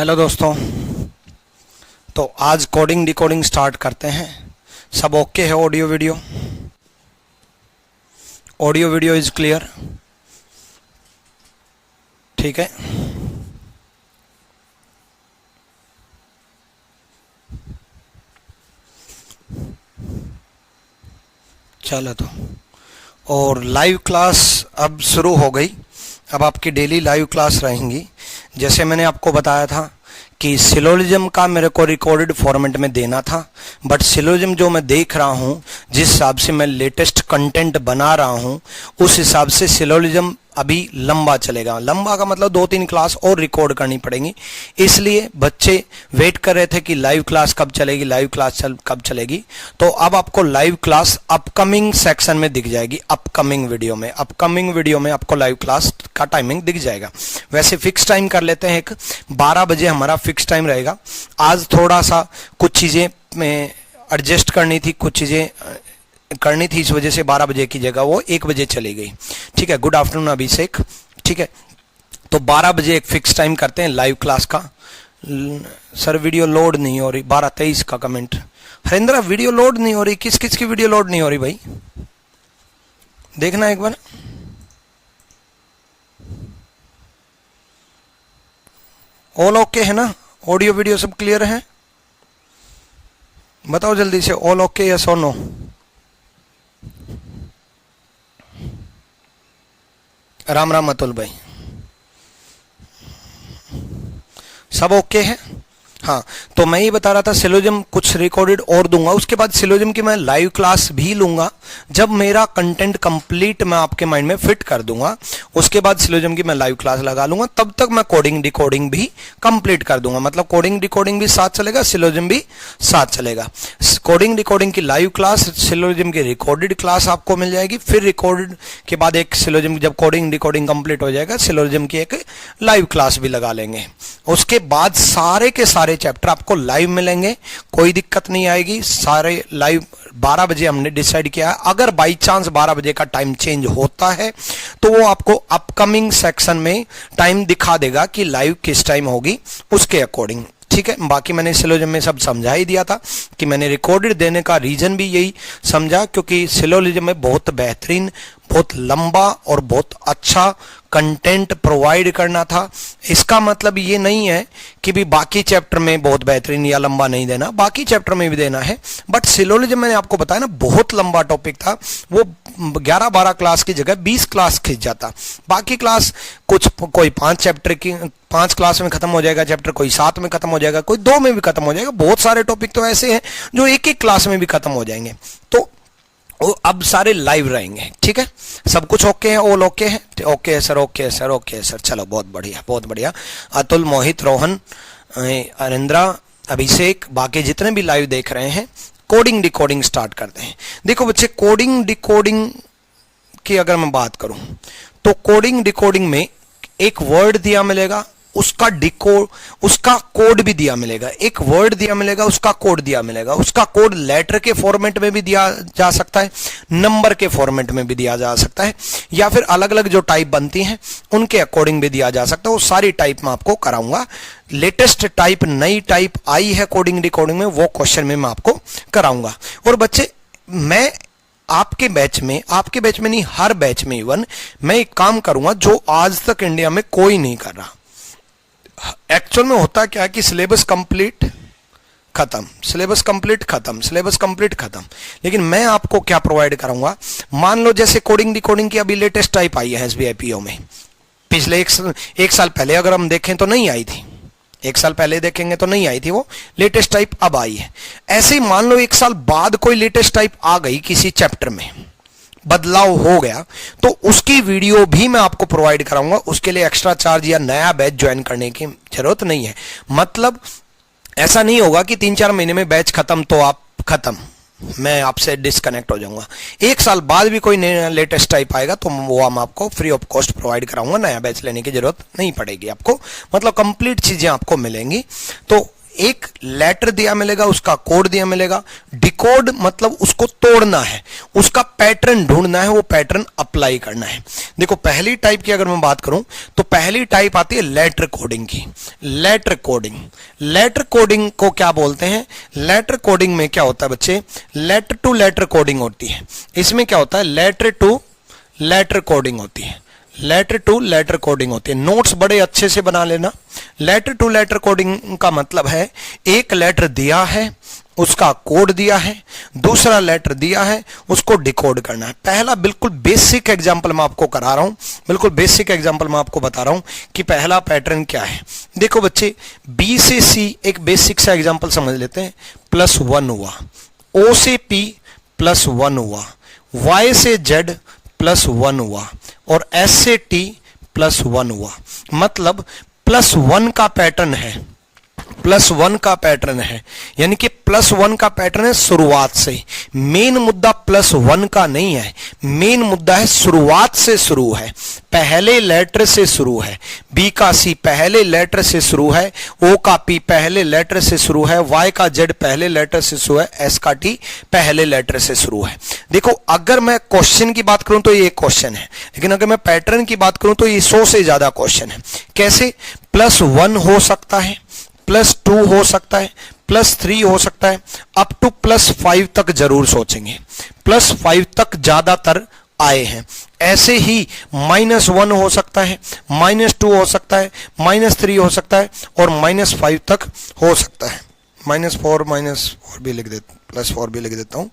Hello दोस्तों, तो आज कोडिंग डिकोडिंग स्टार्ट करते हैं। सब ओके है? Audio video is clear? ठीक है। चलो तो, और लाइव क्लास अब शुरू हो गई। अब आपकी डेली लाइव क्लास रहेंगी। जैसे मैंने आपको बताया था कि सिलोजिज्म का मेरे को रिकॉर्डेड फॉर्मेट में देना था, बट सिलोजिज्म जो मैं देख रहा हूँ, जिस हिसाब से मैं लेटेस्ट कंटेंट बना रहा हूँ, उस हिसाब से सिलोजिज्म अभी लंबा चलेगा। लंबा का मतलब 2-3 क्लास और रिकॉर्ड करनी पड़ेगी। इसलिए बच्चे वेट कर रहे थे कि लाइव क्लास कब चलेगी, कब चलेगी। तो अब आपको लाइव क्लास अपकमिंग सेक्शन में दिख जाएगी। अपकमिंग वीडियो में आपको लाइव क्लास का टाइमिंग दिख जाएगा। वैसे फिक्स टाइम कर लेते हैं, 12 बजे हमारा फिक्स टाइम रहेगा। आज थोड़ा सा कुछ चीज़ें में एडजस्ट करनी थी, इस वजह से 12 बजे की जगह वो 1 बजे चली गई। ठीक है। गुड आफ्टरनून अभिषेक। ठीक है, तो 12 बजे एक फिक्स टाइम करते हैं लाइव क्लास का। सर वीडियो लोड नहीं हो रही, 12-23 का कमेंट। हरेंद्र वीडियो लोड नहीं हो रही, किस किस की वीडियो लोड नहीं हो रही भाई? देखना एक बार। ऑल ओके है ना? ऑडियो वीडियो सब क्लियर है? बताओ जल्दी से, ऑल ओके या सो नो? राम राम अतुल भाई, सब ओके है? हाँ, तो मैं ये बता रहा था सिलोजिज्म कुछ रिकॉर्डेड और दूंगा, उसके बाद सिलोजिज्म की मैं लाइव क्लास भी लूंगा। जब मेरा कंटेंट कंप्लीट मैं आपके माइंड में फिट कर दूंगा, उसके बाद सिलोजिज्म की मैं लाइव क्लास लगा लूंगा। तब तक मैं कोडिंग डिकोडिंग भी कंप्लीट कर दूंगा। मतलब कोडिंग डिकोडिंग भी साथ चलेगा, सिलोजिज्म भी साथ चलेगा। कोडिंग डिकोडिंग की लाइव क्लास, सिलोजिज्म की रिकॉर्डेड क्लास आपको मिल जाएगी। फिर रिकॉर्डेड के बाद एक सिलोजिज्म, जब कोडिंग डिकोडिंग कंप्लीट हो जाएगा, सिलोजिज्म की एक लाइव क्लास भी लगा लेंगे। उसके बाद सारे के सारे चैप्टर आपको लाइव मिलेंगे, कोई दिक्कत नहीं आएगी। सारे लाइव 12 बजे हमने डिसाइड किया है। अगर बाई चांस 12 बजे का टाइम चेंज होता है तो वो आपको अपकमिंग सेक्शन में टाइम दिखा देगा कि लाइव किस टाइम होगी, उसके अकॉर्डिंग। ठीक है। बाकी मैंने सिलोजिज्म में सब समझा ही दिया था कि मैंने रिकॉर्डेड देने का रीजन भी यही समझा, क्योंकि सिलोजिज्म में बहुत बेहतरीन, बहुत लंबा और बहुत अच्छा कंटेंट प्रोवाइड करना था। इसका मतलब ये नहीं है कि भी बाकी चैप्टर में बहुत बेहतरीन या लंबा नहीं देना, बाकी चैप्टर में भी देना है। बट सिलोजिज्म मैंने आपको बताया ना, बहुत लंबा टॉपिक था। वो 11-12 क्लास की जगह 20 क्लास खींच जाता। बाकी क्लास कोई 5 क्लास में खत्म हो जाएगा चैप्टर, कोई 7 में खत्म हो जाएगा, कोई 2 में भी खत्म हो जाएगा। बहुत सारे टॉपिक तो ऐसे हैं जो एक क्लास में भी खत्म हो जाएंगे। तो वो अब सारे लाइव रहेंगे। ठीक है, सब कुछ ओके है? ऑल ओके है? ओके है सर, ओके है सर, ओके है सर। चलो, बहुत बढ़िया, बहुत बढ़िया। अतुल, मोहित, रोहन, अरिंद्रा, अभिषेक, बाकी जितने भी लाइव देख रहे हैं, कोडिंग डिकोडिंग स्टार्ट करते हैं। देखो बच्चे, कोडिंग डिकोडिंग की अगर मैं बात करूं तो कोडिंग डिकोडिंग में एक वर्ड दिया मिलेगा, उसका कोड भी दिया मिलेगा। एक वर्ड दिया मिलेगा, उसका कोड दिया मिलेगा। उसका कोड लेटर के फॉर्मेट में भी दिया जा सकता है, नंबर के फॉर्मेट में भी दिया जा सकता है, या फिर अलग अलग जो टाइप बनती हैं उनके अकॉर्डिंग भी दिया जा सकता है। वो सारी टाइप मैं आपको कराऊंगा। लेटेस्ट टाइप, नई टाइप आई है कोडिंग डिकोडिंग में, वो क्वेश्चन में मैं आपको कराऊंगा। और बच्चे, मैं आपके बैच में नहीं, हर बैच में इवन मैं एक काम करूंगा जो आज तक इंडिया में कोई नहीं कर रहा। एक्चुअल में होता क्या है कि सिलेबस कंप्लीट खत्म, लेकिन मैं आपको क्या प्रोवाइड करूंगा। मान लो जैसे कोडिंग डिकोडिंग की अभी लेटेस्ट टाइप आई है SBIPO में। पिछले एक साल पहले अगर हम देखें तो नहीं आई थी, 1 साल पहले देखेंगे तो नहीं आई थी, वो लेटेस्ट टाइप अब आई है। ऐसे ही मान लो 1 साल बाद कोई लेटेस्ट टाइप आ गई, किसी चैप्टर में बदलाव हो गया, तो उसकी वीडियो भी मैं आपको प्रोवाइड कराऊंगा। उसके लिए एक्स्ट्रा चार्ज या नया बैच ज्वाइन करने की जरूरत नहीं है। मतलब ऐसा नहीं होगा कि 3-4 महीने में बैच खत्म तो आप खत्म, मैं आपसे डिस्कनेक्ट हो जाऊंगा। 1 साल बाद भी कोई नया लेटेस्ट टाइप आएगा तो वो हम आपको फ्री ऑफ कॉस्ट प्रोवाइड कराऊंगा। नया बैच लेने की जरूरत नहीं पड़ेगी आपको, मतलब कंप्लीट चीजें आपको मिलेंगी। तो एक लेटर दिया मिलेगा, उसका कोड दिया मिलेगा। डिकोड मतलब उसको तोड़ना है, उसका पैटर्न ढूंढना है, वो पैटर्न अप्लाई करना है। देखो पहली टाइप की अगर मैं बात करूं तो पहली टाइप आती है लेटर कोडिंग की। लेटर कोडिंग, लेटर कोडिंग को क्या बोलते हैं? लेटर कोडिंग में क्या होता है बच्चे? लेटर टू लेटर कोडिंग होती है। इसमें क्या होता है? लेटर टू लेटर कोडिंग होती है। लेटर टू लेटर कोडिंग होती है। नोट्स बड़े अच्छे से बना लेना। लेटर टू लेटर कोडिंग का मतलब है एक लेटर दिया है, उसका कोड दिया है, दूसरा लेटर दिया है, उसको डिकोड करना है। पहला बिल्कुल बेसिक एग्जांपल मैं आपको करा रहा हूं, बिल्कुल बेसिक एग्जांपल मैं आपको बता रहा हूं कि पहला पैटर्न क्या है। देखो बच्चे, बी से सी एक बेसिक सा एग्जांपल समझ लेते हैं। +1 हुआ, ओ से पी +1 हुआ, वाई से जेड +1 हुआ और एस से टी +1 हुआ। मतलब +1 का पैटर्न है, +1 का पैटर्न है, यानी कि +1 का पैटर्न है शुरुआत से। मेन मुद्दा +1 का नहीं है, मेन मुद्दा है शुरुआत से शुरू है, पहले लेटर से शुरू है। बी का सी पहले लेटर से शुरू है, ओ का पी पहले लेटर से शुरू है, वाई का जेड पहले लेटर से शुरू है, एस का टी पहले लेटर से शुरू है। देखो अगर मैं क्वेश्चन की बात करूं तो ये क्वेश्चन है, लेकिन अगर मैं पैटर्न की बात करूं तो ये 100 से ज्यादा क्वेश्चन है। कैसे? +1 हो सकता है, +2 हो सकता है, +3 हो सकता है, अप टू +5 तक जरूर सोचेंगे। +5 तक ज्यादातर आए हैं। ऐसे ही -1 हो सकता है, -2 हो सकता है, -3 हो सकता है और -5 तक हो सकता है। -4 भी लिख देता, +4 भी लिख देता हूं,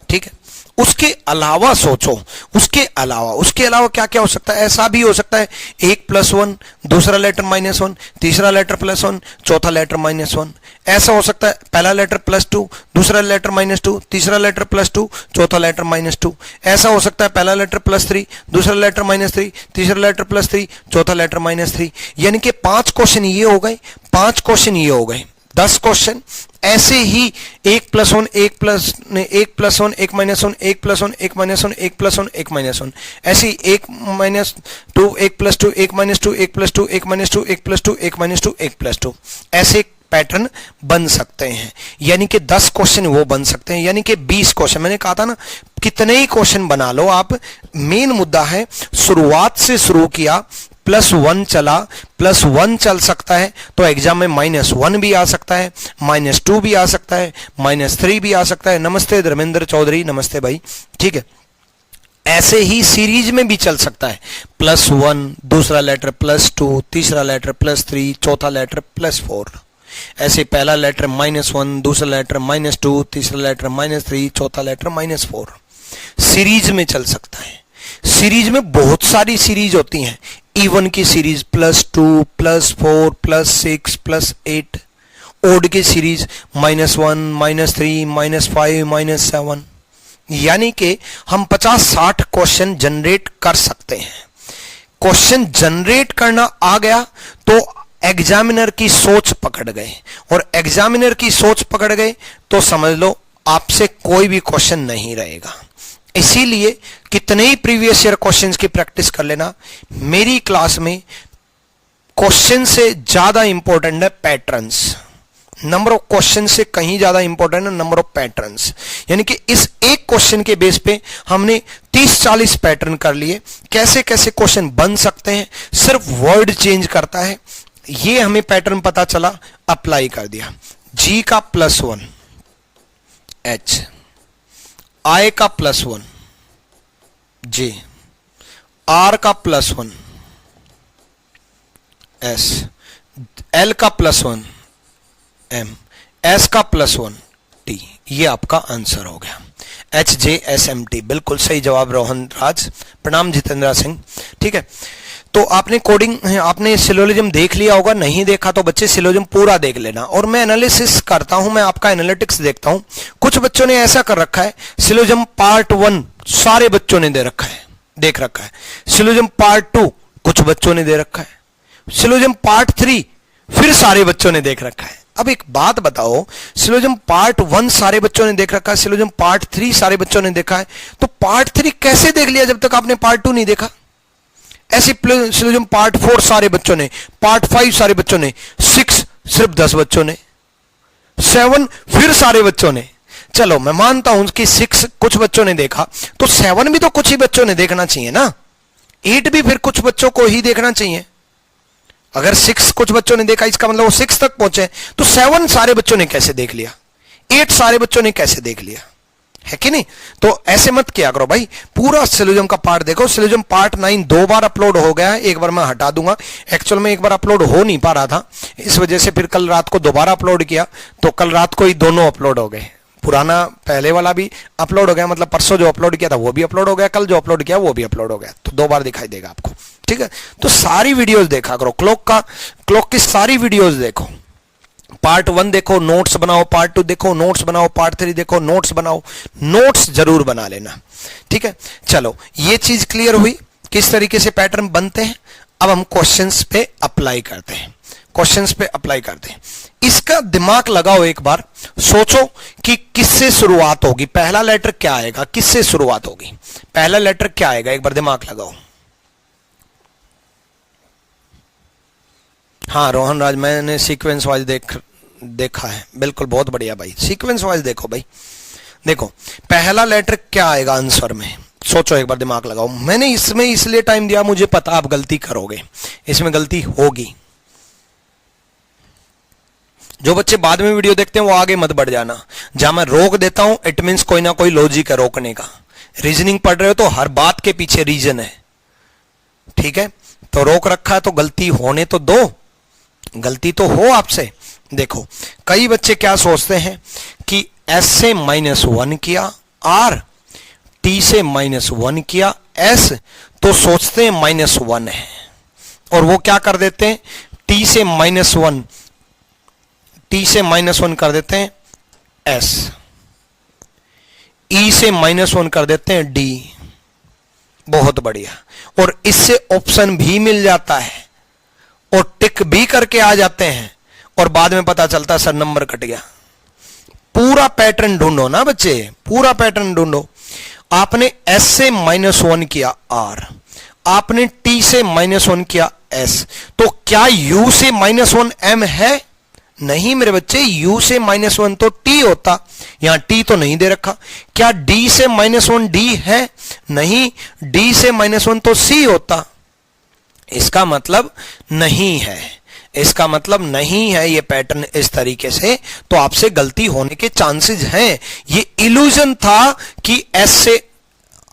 ठीक है। उसके अलावा सोचो, उसके अलावा क्या क्या हो सकता है? ऐसा भी हो सकता है 1 +1, दूसरा लेटर -1, तीसरा लेटर +1, चौथा लेटर -1। ऐसा हो सकता है पहला लेटर +2, दूसरा लेटर -2, तीसरा लेटर +2, चौथा लेटर -2। ऐसा हो सकता है पहला लेटर +3, दूसरा लेटर -3, तीसरा लेटर +3, चौथा लेटर -3। यानी कि 5 क्वेश्चन ये हो गए, 5 क्वेश्चन ये हो गए, 10 क्वेश्चन। ऐसे ही 1 +1, 1 +1, 1 +1, 1 -1, 1 +1, 1 -1, 1 +1, 1 -1। ऐसे 1 -2, 1 +2, 1 -2, 1 +2, 1 -2, 1 +2, 1 -2, 1 +2। ऐसे पैटर्न बन सकते हैं। यानी कि 10 क्वेश्चन वो बन सकते हैं, यानी कि 20 क्वेश्चन। मैंने कहा था ना, कितने ही क्वेश्चन बना लो आप, मेन मुद्दा है शुरुआत से शुरू किया, +1 चला, +1 चल सकता है तो एग्जाम में -1 भी आ सकता है, -2 भी आ सकता है, -3 भी आ सकता है। नमस्ते धर्मेंद्र चौधरी, नमस्ते भाई, ठीक है। ऐसे ही सीरीज में भी चल सकता है, +1, दूसरा लेटर +2, तीसरा लेटर +3, चौथा लेटर +4। ऐसे पहला लेटर -1, दूसरा लेटर -2, तीसरा लेटर -3, चौथा लेटर -4। सीरीज में चल सकता है। सीरीज में बहुत सारी सीरीज होती हैं। इवन की सीरीज +2, +4, +6, +8। ओड की सीरीज -1, -3, -5, -7। यानी कि हम 50-60 क्वेश्चन जनरेट कर सकते हैं। क्वेश्चन जनरेट करना आ गया तो एग्जामिनर की सोच पकड़ गए, और एग्जामिनर की सोच पकड़ गए तो समझ लो आपसे कोई भी क्वेश्चन नहीं रहेगा। इसीलिए कितने ही प्रीवियस ईयर क्वेश्चंस की प्रैक्टिस कर लेना। मेरी क्लास में क्वेश्चन से ज्यादा इंपॉर्टेंट है पैटर्न्स। नंबर ऑफ क्वेश्चन से कहीं ज्यादा इंपॉर्टेंट है नंबर ऑफ पैटर्न्स। यानी कि इस एक क्वेश्चन के बेस पे हमने 30-40 पैटर्न कर लिए। कैसे कैसे क्वेश्चन बन सकते हैं, सिर्फ वर्ड चेंज करता है, ये हमें पैटर्न पता चला, अप्लाई कर दिया। जी का +1 H, I का +1 J, R का +1 S, L का +1 M, S का +1 T। ये आपका आंसर हो गया, HJSMT। बिल्कुल सही जवाब रोहन राज, प्रणाम जितेंद्र सिंह, ठीक है। तो आपने कोडिंग, आपने सिलोजिज्म देख लिया होगा, नहीं देखा तो बच्चे सिलोजिज्म पूरा देख लेना। और मैं एनालिसिस करता हूं, मैं आपका एनालिटिक्स देखता हूं। कुछ बच्चों ने ऐसा कर रखा है, सिलोजिज्म पार्ट 1 सारे बच्चों ने दे रखा है, देख रखा है। सिलोजिज्म पार्ट 2 कुछ बच्चों ने दे रखा है। सिलोजिज्म पार्ट 3 फिर सारे बच्चों ने देख रखा है। अब एक बात बताओ, सिलोजिज्म पार्ट 1 सारे बच्चों ने देख रखा है, सिलोजिज्म पार्ट 3 सारे बच्चों ने देखा है, तो पार्ट 3 कैसे देख लिया जब तक आपने पार्ट 2 नहीं देखा? ऐसे सिलोजिज्म पार्ट 4 सारे बच्चों ने, पार्ट 5 सारे बच्चों ने, 6 सिर्फ 10 बच्चों ने, 7 फिर सारे बच्चों ने। चलो मैं मानता हूं कि 6 कुछ बच्चों ने देखा, तो 7 भी तो कुछ ही बच्चों ने देखना चाहिए ना, 8 भी फिर कुछ बच्चों को ही देखना चाहिए। अगर 6 कुछ बच्चों ने देखा, इसका मतलब वो 6 तक पहुंचे, तो 7 सारे बच्चों ने कैसे देख लिया, 8 सारे बच्चों ने कैसे देख लिया, है कि नहीं? तो ऐसे मत किया करो भाई, पूरा सिलोजिज्म का पार्ट देखो। सिलोजिज्म पार्ट 9 2 बार अपलोड हो गया है, एक बार मैं हटा दूंगा। एक्चुअल में एक बार अपलोड हो नहीं पा रहा था, इस वजह से फिर कल रात को दोबारा अपलोड किया, तो कल रात को ही दोनों अपलोड हो गए। पुराना पहले वाला भी अपलोड हो गया, मतलब परसों जो अपलोड किया था वो भी अपलोड हो गया, कल जो अपलोड किया वो भी अपलोड हो गया, तो 2 बार दिखाई देगा आपको, ठीक है? तो सारी वीडियोस देखा करो, क्लॉक की सारी वीडियोस देखो। पार्ट 1 देखो, नोट्स बनाओ, पार्ट 2 देखो, नोट्स बनाओ, पार्ट 3 देखो, नोट्स बनाओ, नोट्स जरूर बना लेना, ठीक है? चलो ये चीज क्लियर हुई किस तरीके से पैटर्न बनते हैं। अब हम क्वेश्चंस पे अप्लाई करते हैं, क्वेश्चंस पे अप्लाई करते हैं। इसका दिमाग लगाओ, एक बार सोचो कि किससे शुरुआत होगी, पहला लेटर क्या आएगा, किससे शुरुआत होगी, पहला लेटर क्या आएगा, एक बार दिमाग लगाओ। हाँ रोहन राज, मैंने सीक्वेंस वाइज देखा है, बिल्कुल बहुत बढ़िया भाई, सीक्वेंस वाइज देखो भाई। देखो पहला लेटर क्या आएगा आंसर में, सोचो एक बार दिमाग लगाओ। मैंने इसमें इसलिए टाइम दिया, मुझे पता आप गलती करोगे, इसमें गलती होगी। जो बच्चे बाद में वीडियो देखते हैं वो आगे मत बढ़ जाना, जहां मैं रोक देता हूं इट मींस कोई ना कोई लॉजिक है रोकने का। रीजनिंग पढ़ रहे हो तो हर बात के पीछे रीजन है, ठीक है? तो रोक रखा है तो गलती होने तो दो, गलती तो हो आपसे। देखो कई बच्चे क्या सोचते हैं कि एस से -1 किया, आर टी से -1 किया, एस तो सोचते हैं -1 है, और वो क्या कर देते हैं, टी से -1 कर देते हैं एस, ई से -1 कर देते हैं डी। बहुत बढ़िया, और इससे ऑप्शन भी मिल जाता है और टिक भी करके आ जाते हैं, और बाद में पता चलता है सर नंबर कट गया। पूरा पैटर्न ढूंढो ना बच्चे, पूरा पैटर्न ढूंढो। आपने एस से -1 किया आर, आपने टी से -1 किया एस, तो क्या यू से -1 एम है? नहीं मेरे बच्चे, u से -1 तो t होता, यहां t तो नहीं दे रखा। क्या d से -1 d है? नहीं, d से -1 तो c होता। इसका मतलब नहीं है, इसका मतलब नहीं है ये पैटर्न इस तरीके से, तो आपसे गलती होने के चांसेस हैं। ये इल्यूजन था कि s से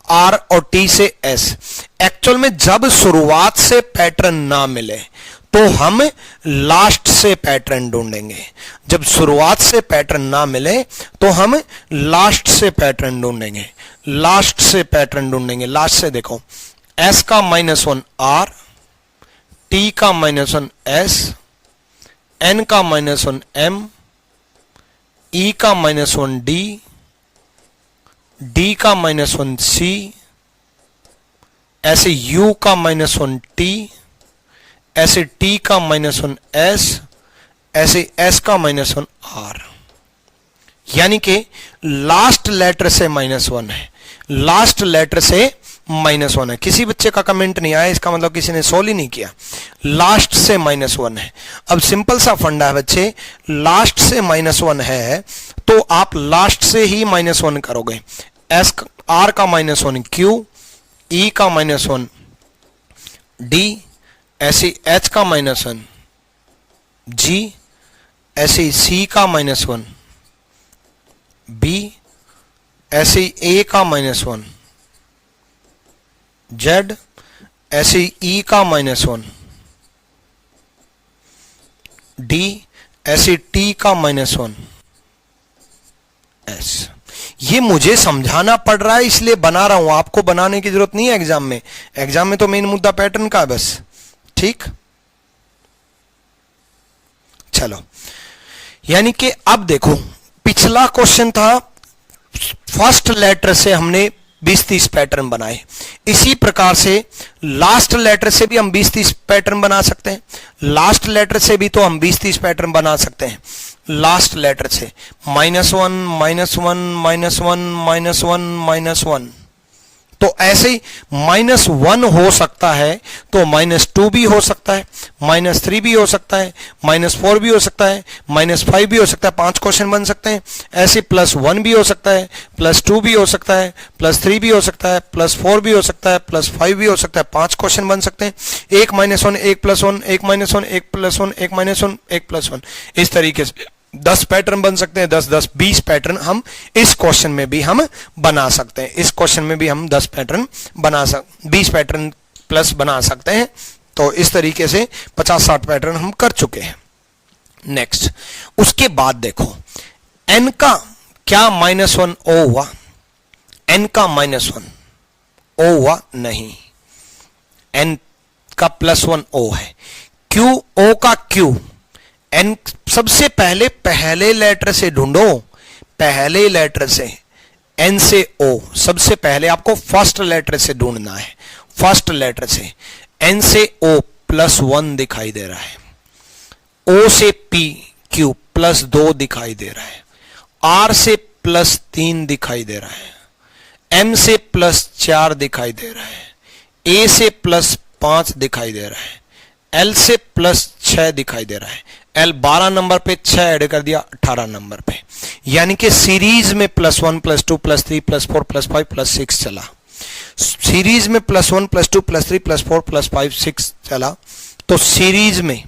r और t से s। एक्चुअल में जब शुरुआत से पैटर्न ना मिले तो हम लास्ट से पैटर्न ढूंढेंगे, जब शुरुआत से पैटर्न ना मिले तो हम लास्ट से पैटर्न ढूंढेंगे, लास्ट से पैटर्न ढूंढेंगे। लास्ट से देखो, s का -1 r, t का -1 s, n का -1 m, e का -1 d, d का -1 c, ऐसे u का -1 t, ऐसे t का -1 s, ऐसे s का -1 r। यानी कि लास्ट लेटर से -1 है, लास्ट लेटर से -1 है। किसी बच्चे का कमेंट नहीं आया, इसका मतलब किसी ने सोल्व ही नहीं किया। लास्ट से -1 है। अब सिंपल सा फंडा है बच्चे, लास्ट से -1 है तो आप लास्ट से ही -1 करोगे। s r का -1 q, e का -1 d, ऐसे h का -1 g, ऐसे c का -1 b, ऐसे a का -1 z, ऐसे e का -1 d, ऐसे t का -1 s। ये मुझे समझाना पड़ रहा है इसलिए बना रहा हूं, आपको बनाने की जरूरत नहीं है एग्जाम में। एग्जाम में तो मेन मुद्दा पैटर्न का है बस, ठीक? चलो, यानी कि अब देखो, पिछला क्वेश्चन था फर्स्ट लेटर से हमने 20-30 पैटर्न बनाए, इसी प्रकार से लास्ट लेटर से भी हम 20-30 पैटर्न बना सकते हैं। लास्ट लेटर से भी तो हम 20-30 पैटर्न बना सकते हैं। लास्ट लेटर से -1 -1 -1 -1 -1, तो ऐसे ही -1 हो सकता है तो -2 भी हो सकता है, -3 भी हो सकता है, -4 भी हो सकता है, -5 भी हो सकता है। 5 क्वेश्चन बन सकते हैं। ऐसे +1 भी हो सकता है, +2 भी हो सकता है, +3 भी हो सकता है, +4 भी हो सकता है, +5 भी हो सकता है। 5 क्वेश्चन बन सकते हैं। 1 -1 1 +1 1 -1 1 +1 1 -1 1 +1, इस तरीके से 10 पैटर्न बन सकते हैं। 10 10 20 पैटर्न हम इस क्वेश्चन में भी हम बना सकते हैं। इस क्वेश्चन में भी हम 10 पैटर्न 20 पैटर्न प्लस बना सकते हैं। तो इस तरीके से 50-60 पैटर्न हम कर चुके हैं। नेक्स्ट, उसके बाद देखो n का क्या -1 o हुआ? n का -1 o हुआ? नहीं, n का +1 o है। q o का q, n सबसे पहले लेटर से ढूंढो, पहले लेटर से n से o, सबसे पहले आपको फर्स्ट लेटर से ढूंढना है। फर्स्ट लेटर से n से o +1 दिखाई दे रहा है, o से p q +2 दिखाई दे रहा है, r से +3 दिखाई दे रहा है, m से +4 दिखाई दे रहा है, a से +5 दिखाई दे रहा है, l से +6 दिखाई दे रहा है। l 12 नंबर पे, 6 ऐड कर दिया 18 नंबर पे। यानी कि सीरीज में +1 +2 +3 +4 +5 +6 चला। सीरीज में +1 +2 +3 +4 +5 6 चला। तो सीरीज में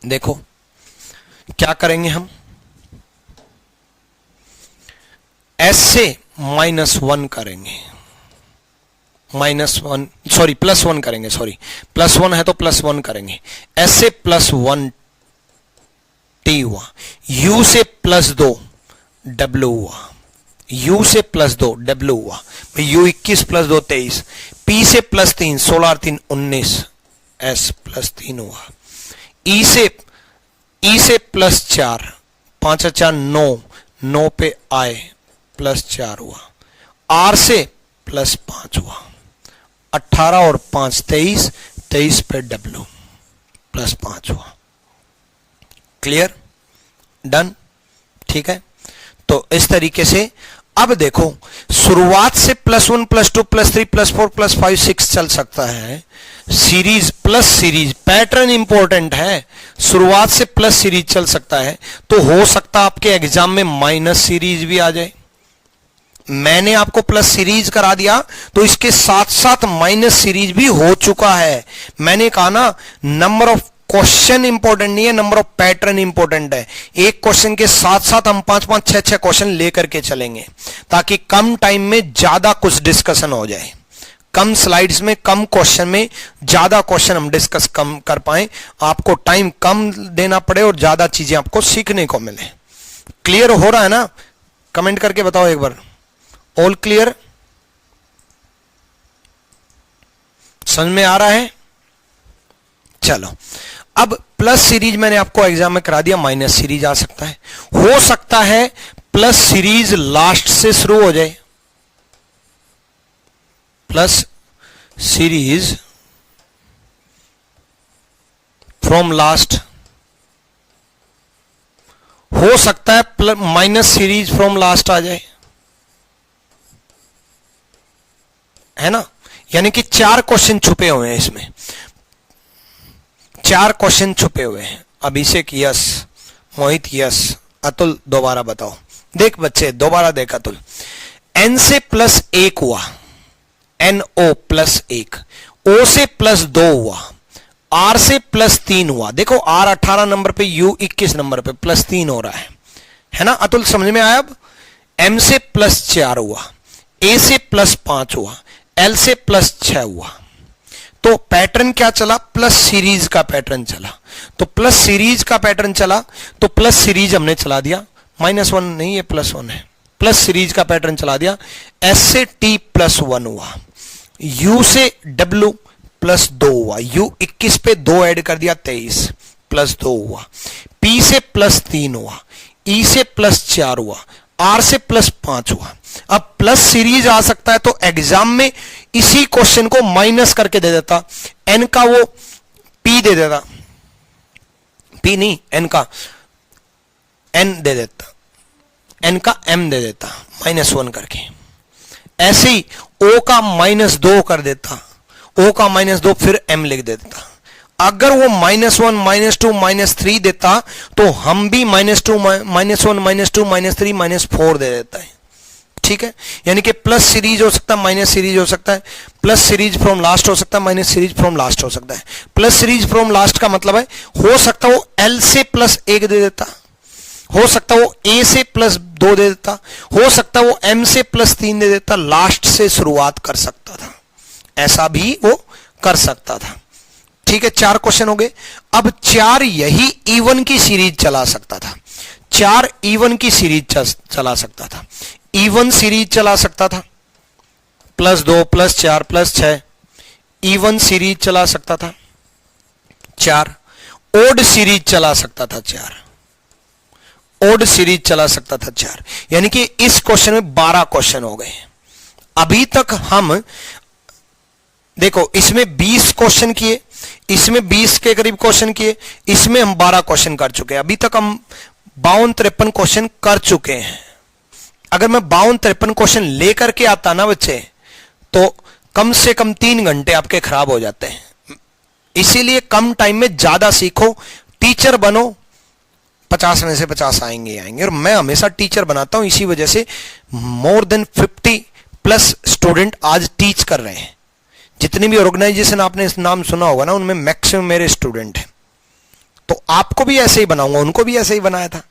देखो क्या करेंगे हम, s से -1 करेंगे, -1 सॉरी +1 करेंगे, सॉरी +1 है तो +1 करेंगे। s से +1 t हुआ, u से +2 w हुआ, u से +2 w हुआ, u 21 +2 23, p से +3 16 और 3 19, s +3 हुआ, e से +4 5 4 9 9 पे i +4 हुआ, r से +5 हुआ, 18 और 5 23, 23 पे w +5 हुआ। क्लियर? डन? ठीक है। तो इस तरीके से अब देखो, शुरुआत से +1 +2 +3 +4 +5 6 चल सकता है। Series plus series, pattern important है। शुरुआत से प्लस सीरीज चल सकता है, तो हो सकता आपके एग्जाम में माइनस सीरीज भी आ जाए। मैंने आपको प्लस सीरीज करा दिया, तो इसके साथ साथ माइनस सीरीज भी हो चुका है। मैंने कहा ना, नंबर ऑफ क्वेश्चन इंपॉर्टेंट नहीं है, नंबर ऑफ पैटर्न इंपॉर्टेंट है। एक क्वेश्चन के साथ साथ हम 5-5 6-6 क्वेश्चन लेकर के चलेंगे, ताकि कम टाइम में ज्यादा कुछ डिस्कशन हो जाए। कम स्लाइड्स में, कम क्वेश्चन में ज्यादा क्वेश्चन हम डिस्कस कम कर पाए, आपको टाइम कम देना पड़े और ज्यादा चीजें आपको सीखने को मिले। क्लियर हो रहा है ना? कमेंट करके बताओ एक बार, ऑल क्लियर? समझ में आ रहा है? चलो, अब प्लस सीरीज मैंने आपको एग्जाम में करा दिया, माइनस सीरीज आ सकता है। हो सकता है प्लस सीरीज लास्ट से शुरू हो जाए, प्लस सीरीज फ्रॉम लास्ट। हो सकता है माइनस सीरीज फ्रॉम लास्ट आ जाए, है ना? यानी कि 4 क्वेश्चन छुपे हुए हैं इसमें, 4 क्वेश्चन छुपे हुए हैं। अभिषेक यस, मोहित यस, अतुल दोबारा बताओ। देख बच्चे, दोबारा देख अतुल। n से +1 हुआ, NO +1, O से +2 हुआ, R से +3 हुआ। देखो R 18 नंबर पे, U 21 नंबर पे, +3 हो रहा है ना अतुल? समझ में आया? अब M से +4 हुआ, A से +5 हुआ, L से +6 हुआ। तो पैटर्न क्या चला? प्लस सीरीज का पैटर्न चला। तो प्लस सीरीज का पैटर्न चला, तो प्लस सीरीज हमने चला दिया। -1 नहीं, ये +1 है। प्लस सीरीज का पैटर्न चला दिया। S से T +1 हुआ, U से W +2 हुआ, U 21 पे 2 ऐड कर दिया, 23 +2 हुआ। P से +3 हुआ, E से +4 हुआ, R से +5 हुआ। अब प्लस सीरीज आ सकता है, तो एग्जाम में इसी क्वेश्चन को माइनस करके दे देता, n का वो p दे देता, p नहीं, n का n दे देता, n का m दे देता, -1 करके। ऐसे ही O का -2 कर देता, O का -2 फिर M लिख देता। अगर वो -1 -2 -3 देता तो हम भी -2 -1 -2 -3 -4 दे देता है। ठीक है, यानी कि प्लस सीरीज हो सकता है, माइनस सीरीज हो सकता है, प्लस सीरीज फ्रॉम लास्ट हो सकता है, माइनस सीरीज फ्रॉम लास्ट हो सकता है। प्लस सीरीज फ्रॉम लास्ट का मतलब है हो सकता है वो L से +1 दे देता, हो सकता है वो A से +2 दे देता, हो सकता है वो M से +3 दे देता, लास्ट से शुरुआत कर सकता था, ऐसा भी वो कर सकता था। ठीक है, 4 क्वेश्चन हो गए। अब 4 यही इवन की सीरीज चला सकता था, 4 इवन की सीरीज चला सकता था, इवन सीरीज चला सकता था, +2 +4 +6 इवन सीरीज चला सकता था 4, ओड सीरीज चला सकता था 4, ओड सीरीज चला सकता था 4। यानी कि इस क्वेश्चन में 12 क्वेश्चन हो गए। अभी तक हम देखो, इसमें 20 क्वेश्चन किए, इसमें 20 के करीब क्वेश्चन किए, इसमें हम 12 क्वेश्चन कर चुके हैं। अभी तक हम 52-53 क्वेश्चन कर चुके हैं। अगर मैं 52-53 क्वेश्चन लेकर के आता ना बच्चे, तो कम से कम 3 घंटे आपके खराब हो जाते हैं। इसीलिए कम टाइम में ज्यादा सीखो, टीचर बनो, 50 में से 50 आएंगे आएंगे। और मैं हमेशा टीचर बनाता हूं, इसी वजह से मोर देन 50+ स्टूडेंट आज टीच कर रहे हैं। जितनी भी ऑर्गेनाइजेशन आपने नाम सुना होगा ना, उनमें मैक्सिमम मेरे स्टूडेंट हैं। तो आपको भी ऐसे ही बनाऊंगा, उनको भी ऐसे ही बनाया था,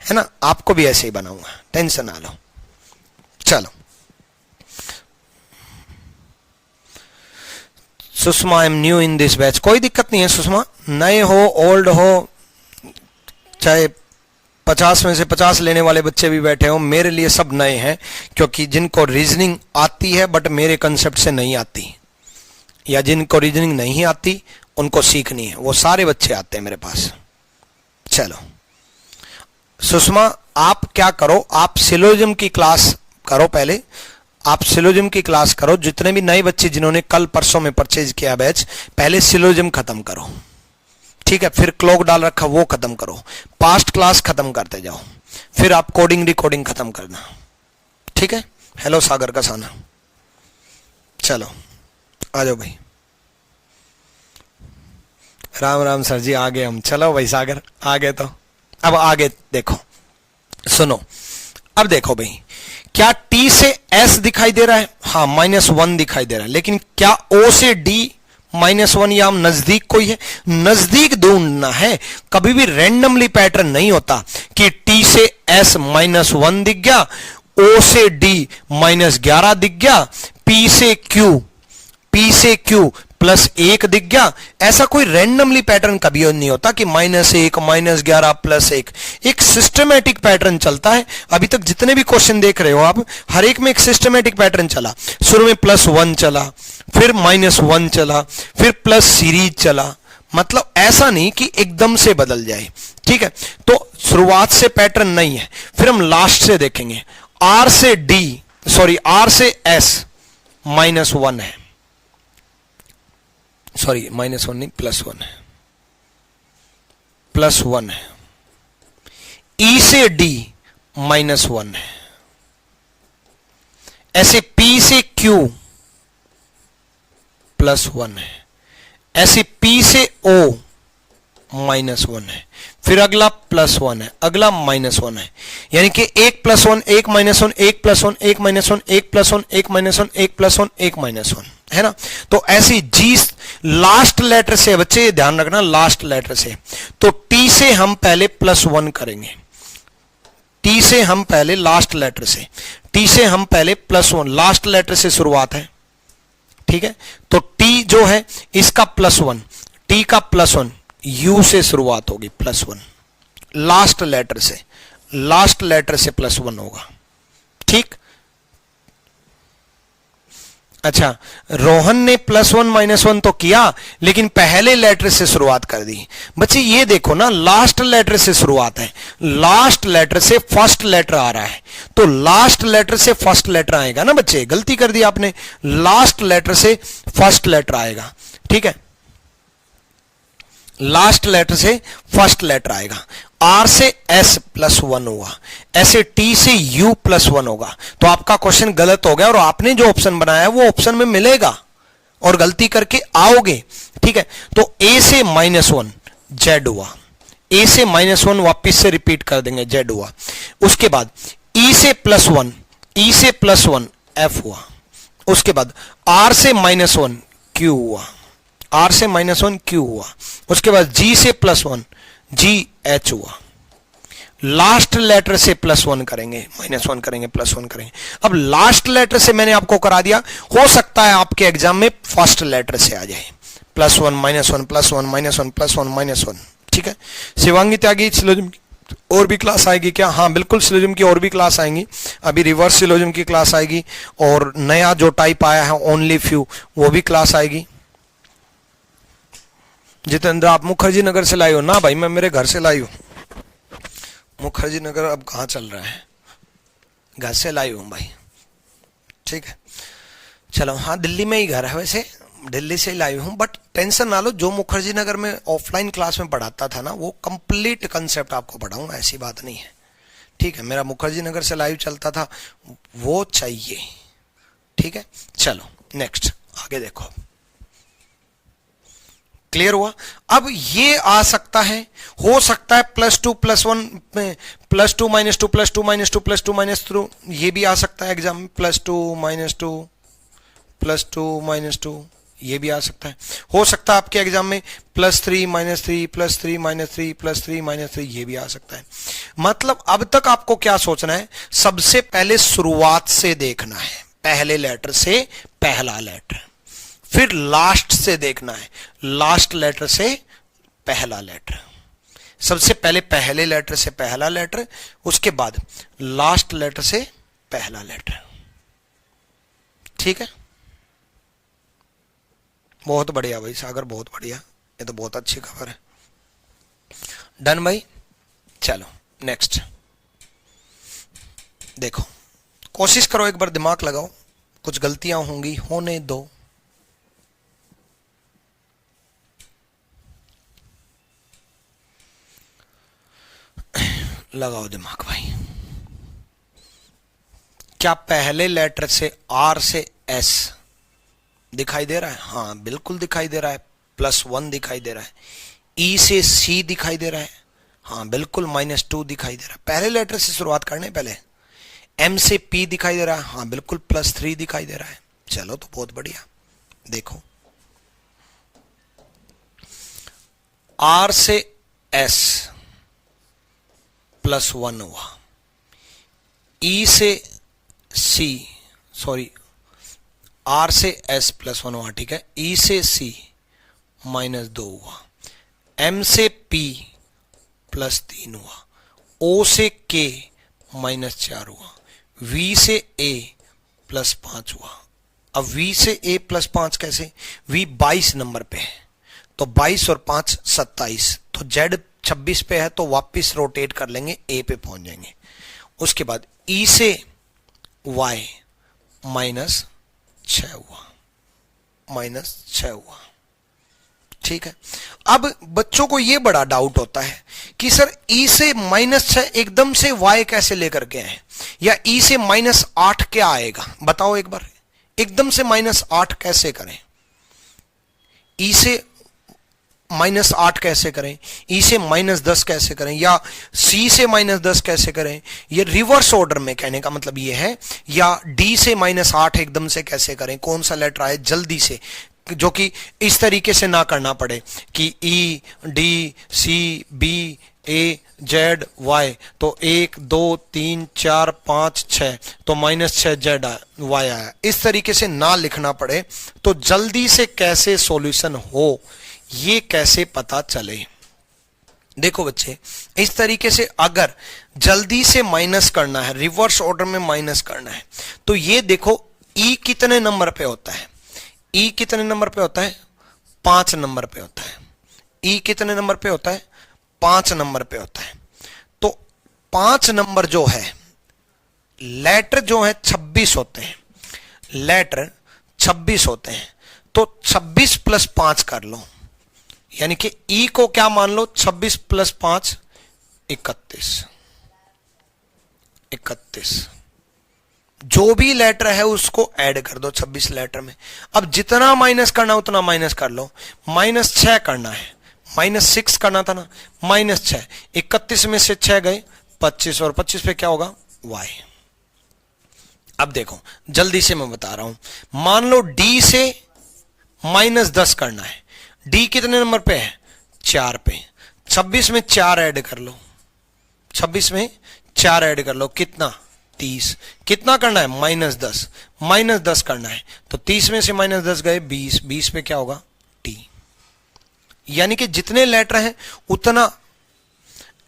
है ना, आपको भी ऐसे ही बनाऊंगा, टेंशन ना लो। चलो, Sushma, I am new in this batch. कोई दिक्कत नहीं है सुषमा, नए हो ओल्ड हो, चाहे 50 में से 50 लेने वाले बच्चे भी बैठे हो, मेरे लिए सब नए हैं। क्योंकि जिनको रीजनिंग आती है बट मेरे कंसेप्ट से नहीं आती, या जिनको रीजनिंग नहीं आती उनको सीखनी है, वो सारे बच्चे आते हैं मेरे पास। चलो सुषमा, आप क्या करो, आप सिलोजिज्म की क्लास करो पहले, आप सिलोजिज्म की क्लास करो। जितने भी नए बच्चे जिन्होंने कल परसों में परचेज किया बैच, पहले सिलोजिज्म खत्म करो, ठीक है, फिर क्लॉक डाल रखा वो खत्म करो, पास्ट क्लास खत्म करते जाओ, फिर आप कोडिंग रिकॉर्डिंग खत्म करना। ठीक है, हेलो सागर का साना, चलो आ जाओ भाई। राम राम सर जी, आ गए हम। चलो भाई सागर, आ गए तो अब आगे देखो, सुनो। अब देखो भाई, क्या T से S दिखाई दे रहा है? हाँ, -1 दिखाई दे रहा है। लेकिन क्या O से D -1 या हम नजदीक कोई है? नजदीक ढूंढना है। कभी भी रैंडमली पैटर्न नहीं होता कि T से S -1 दिख गया, O से D -11 दिख गया, P से Q +1 दिख गया। ऐसा कोई रैंडमली पैटर्न कभी नहीं होता कि -1 -11 +1। एक सिस्टमैटिक पैटर्न चलता है। अभी तक जितने भी क्वेश्चन देख रहे हो आप, हर एक में एक सिस्टमैटिक पैटर्न चला। शुरू में +1 चला, फिर -1 चला, फिर प्लस सीरीज चला। मतलब ऐसा नहीं कि एकदम से बदल जाए, ठीक है। तो शुरुआत से पैटर्न नहीं है। फिर हम लास्ट से देखेंगे। R से S -1 है, सॉरी -1 नहीं, +1 है, +1 है। E से D -1 है। ऐसे P से Q +1 है। ऐसे P से O -1 है। फिर अगला +1 है, अगला -1 है। यानी कि 1 +1 1 -1 1 +1 1 -1 1 +1 1 -1 1 +1 1 -1 है ना। तो ऐसी G लास्ट लेटर से, बच्चे ध्यान रखना, लास्ट लेटर से। तो T से हम पहले +1 करेंगे। T से हम पहले लास्ट लेटर से, T से हम पहले +1, लास्ट लेटर से शुरुआत है, ठीक है। तो T जो है इसका +1, T का +1 U से शुरुआत होगी, +1 लास्ट लेटर से, लास्ट लेटर से +1 होगा, ठीक। अच्छा, रोहन ने +1 -1 तो किया, लेकिन पहले लेटर से शुरुआत कर दी। बच्चे ये देखो ना, लास्ट लेटर से शुरुआत है, लास्ट लेटर से फर्स्ट लेटर आ रहा है। तो लास्ट लेटर से फर्स्ट लेटर आएगा ना बच्चे, गलती कर दी आपने, लास्ट लेटर से फर्स्ट लेटर आएगा, ठीक है। लास्ट लेटर से फर्स्ट लेटर आएगा। R से S प्लस 1 हुआ, ऐसे T से U प्लस 1 होगा। तो आपका क्वेश्चन गलत हो गया और आपने जो ऑप्शन बनाया है वो ऑप्शन में मिलेगा और गलती करके आओगे। ठीक है, तो A से -1 Z हुआ, A से -1 वापिस से रिपीट कर देंगे Z हुआ। उसके बाद E से +1, E से +1 F हुआ। उसके बाद R से -1 Q हुआ, R से -1 Q हुआ। उसके बाद G से +1 G H हुआ। लास्ट लेटर से +1 करेंगे, -1 करेंगे, +1 करेंगे। अब लास्ट लेटर से मैंने आपको करा दिया, हो सकता है आपके एग्जाम में फर्स्ट लेटर से आ जाए, +1 -1 +1 -1 +1 -1। ठीक है, शिवांगी त्यागी सिलोजिम और भी क्लास आएगी क्या? हाँ बिल्कुल, सिलोजिम की और भी क्लास आएंगी। अभी रिवर्स सिलोजिम की क्लास आएगी और नया जो टाइप आया है ओनली फ्यू, वो भी क्लास आएगी। जितेंद्र आप मुखर्जी नगर से लाई हो ना? भाई मैं मेरे घर से लाई हूं। मुखर्जी नगर अब कहाँ चल रहा है, घर से लाई हूं भाई। ठीक है, चलो। हाँ दिल्ली में ही घर है, वैसे दिल्ली से ही लाई हूं, बट टेंशन ना लो, जो मुखर्जी नगर में ऑफलाइन क्लास में पढ़ाता था ना वो कंप्लीट कंसेप्ट आपको पढ़ाऊंगा, ऐसी बात नहीं है। ठीक है, मेरा मुखर्जी नगर से लाइव चलता था, वो चाहिए। ठीक है, चलो नेक्स्ट आगे देखो। क्लियर हुआ? अब ये आ सकता है, हो सकता है +2 +1 में +2 -2 +2 -2 +2 -2, ये भी आ सकता है एग्जाम में, +2 -2 +2 -2, ये भी आ सकता है। हो सकता है आपके एग्जाम में +3 -3 +3 -3 +3 -3, ये भी आ सकता है। मतलब अब तक आपको क्या सोचना है, सबसे पहले शुरुआत से देखना है, पहले लेटर से पहला लेटर, फिर लास्ट से देखना है, लास्ट लेटर से पहला लेटर। सबसे पहले पहले लेटर से पहला लेटर, उसके बाद लास्ट लेटर से पहला लेटर। ठीक है, बहुत बढ़िया भाई सागर, बहुत बढ़िया, ये तो बहुत अच्छी खबर है। डन भाई, चलो नेक्स्ट देखो, कोशिश करो, एक बार दिमाग लगाओ, कुछ गलतियां होंगी, होने दो। लगाओ दिमाग भाई। क्या पहले लेटर से R से S दिखाई दे रहा है? हाँ बिल्कुल दिखाई दे रहा है, +1 दिखाई दे रहा है। E से C दिखाई दे रहा है, हाँ बिल्कुल -2 दिखाई दे रहा है। पहले लेटर से शुरुआत करने पहले। M से P दिखाई दे रहा है, हाँ बिल्कुल +3 दिखाई दे रहा है। चलो तो बहुत बढ़िया। देखो R से S +1 हुआ, E से C, सॉरी R से S +1 हुआ, ठीक है। E से C -2 हुआ, M से P +3 हुआ, O से K -4 हुआ, V से A +5 हुआ। अब V से A +5 कैसे? V 22 नंबर पे है, तो 22 और 5 27, तो Z 26 पे है, तो वापिस रोटेट कर लेंगे, A पे पहुंच जाएंगे। उसके बाद E से Y -6 हुआ, -6 हुआ। ठीक है, अब बच्चों को यह बड़ा डाउट होता है कि सर E से -6 एकदम से Y कैसे लेकर के आए, या E से -8 क्या आएगा, बताओ एक बार, एकदम से -8 कैसे करें? E से -8 कैसे करें, E से -10 कैसे करें, या C से -10 कैसे करें? ये रिवर्स ऑर्डर में कहने का मतलब ये है, या D से -8 एकदम से कैसे करें, कौन सा लेटर आए जल्दी से, जो कि इस तरीके से ना करना पड़े कि E D C B A Z Y, तो 1 2 3 4 5 6, तो -6 Z Y आया, इस तरीके से ना लिखना पड़े। तो जल्दी से कैसे सॉल्यूशन हो, ये कैसे पता चले? देखो बच्चे, इस तरीके से अगर जल्दी से माइनस करना है, रिवर्स ऑर्डर में माइनस करना है, तो ये देखो E कितने नंबर पे होता है, E कितने नंबर पे होता है? 5 नंबर पे होता है। E कितने नंबर पे होता है? 5 नंबर पे होता है। तो 5 नंबर जो है, लेटर जो है 26 होते हैं, लेटर 26 होते हैं, तो 26 + 5 कर लो, यानी कि E को क्या मान लो, 26 + 5 31 31 जो भी लेटर है उसको ऐड कर दो 26 लेटर में। अब जितना माइनस करना उतना माइनस कर लो। -6 करना है, -6 करना था ना, -6, 31 में से 6 गए 25 और 25 पे क्या होगा y। अब देखो जल्दी से मैं बता रहा हूं, मान लो d से -10 करना है। d कितने नंबर पे है 4 पे, 26 में 4 ऐड कर लो, 26 में 4 ऐड कर लो, कितना 30। कितना करना है -10, -10 करना है तो 30 में से -10 गए 20, 20 पे क्या होगा t। यानी कि जितने लेटर हैं उतना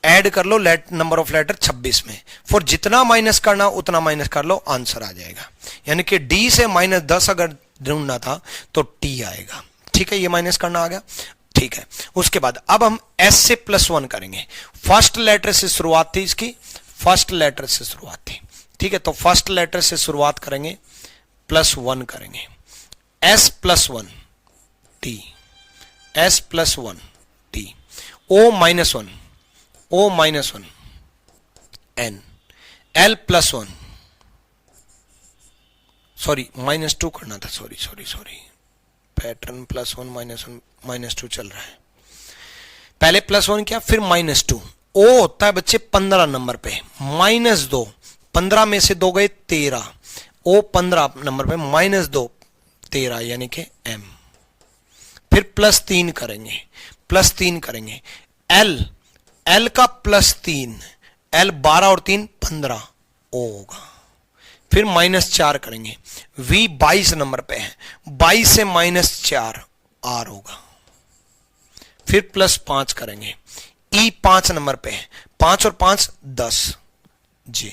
ऐड कर लो, नंबर ऑफ लेटर 26 में, फॉर जितना माइनस करना उतना माइनस कर लो, आंसर आ जाएगा। यानी कि d से -10 अगर ढूंढना था तो t आएगा। ठीक है, ये माइनस करना आ गया। ठीक है, उसके बाद अब हम s से +1 करेंगे। फर्स्ट लेटर से शुरुआत थी इसकी, फर्स्ट लेटर से शुरुआत थी। ठीक है, तो फर्स्ट लेटर से शुरुआत करेंगे, +1 करेंगे, s +1 t, s +1 t, o -1, o -1 n, l +1, sorry -2 करना था, सॉरी पैटर्न +1 -1 -2 चल रहा है। पहले +1 किया फिर -2। ओ होता है बच्चे 15 नंबर पे, -2, 15 में से 2 गए 13, ओ 15 नंबर पे, -2 13 यानी कि m। फिर +3 करेंगे, +3 करेंगे, l का +3, l 12 और 3 15 ओ होगा। फिर -4 करेंगे, v 22 नंबर पे है, 22 से -4 r होगा। फिर +5 करेंगे, e 5 नंबर पे है, 5 और 5 10 जी।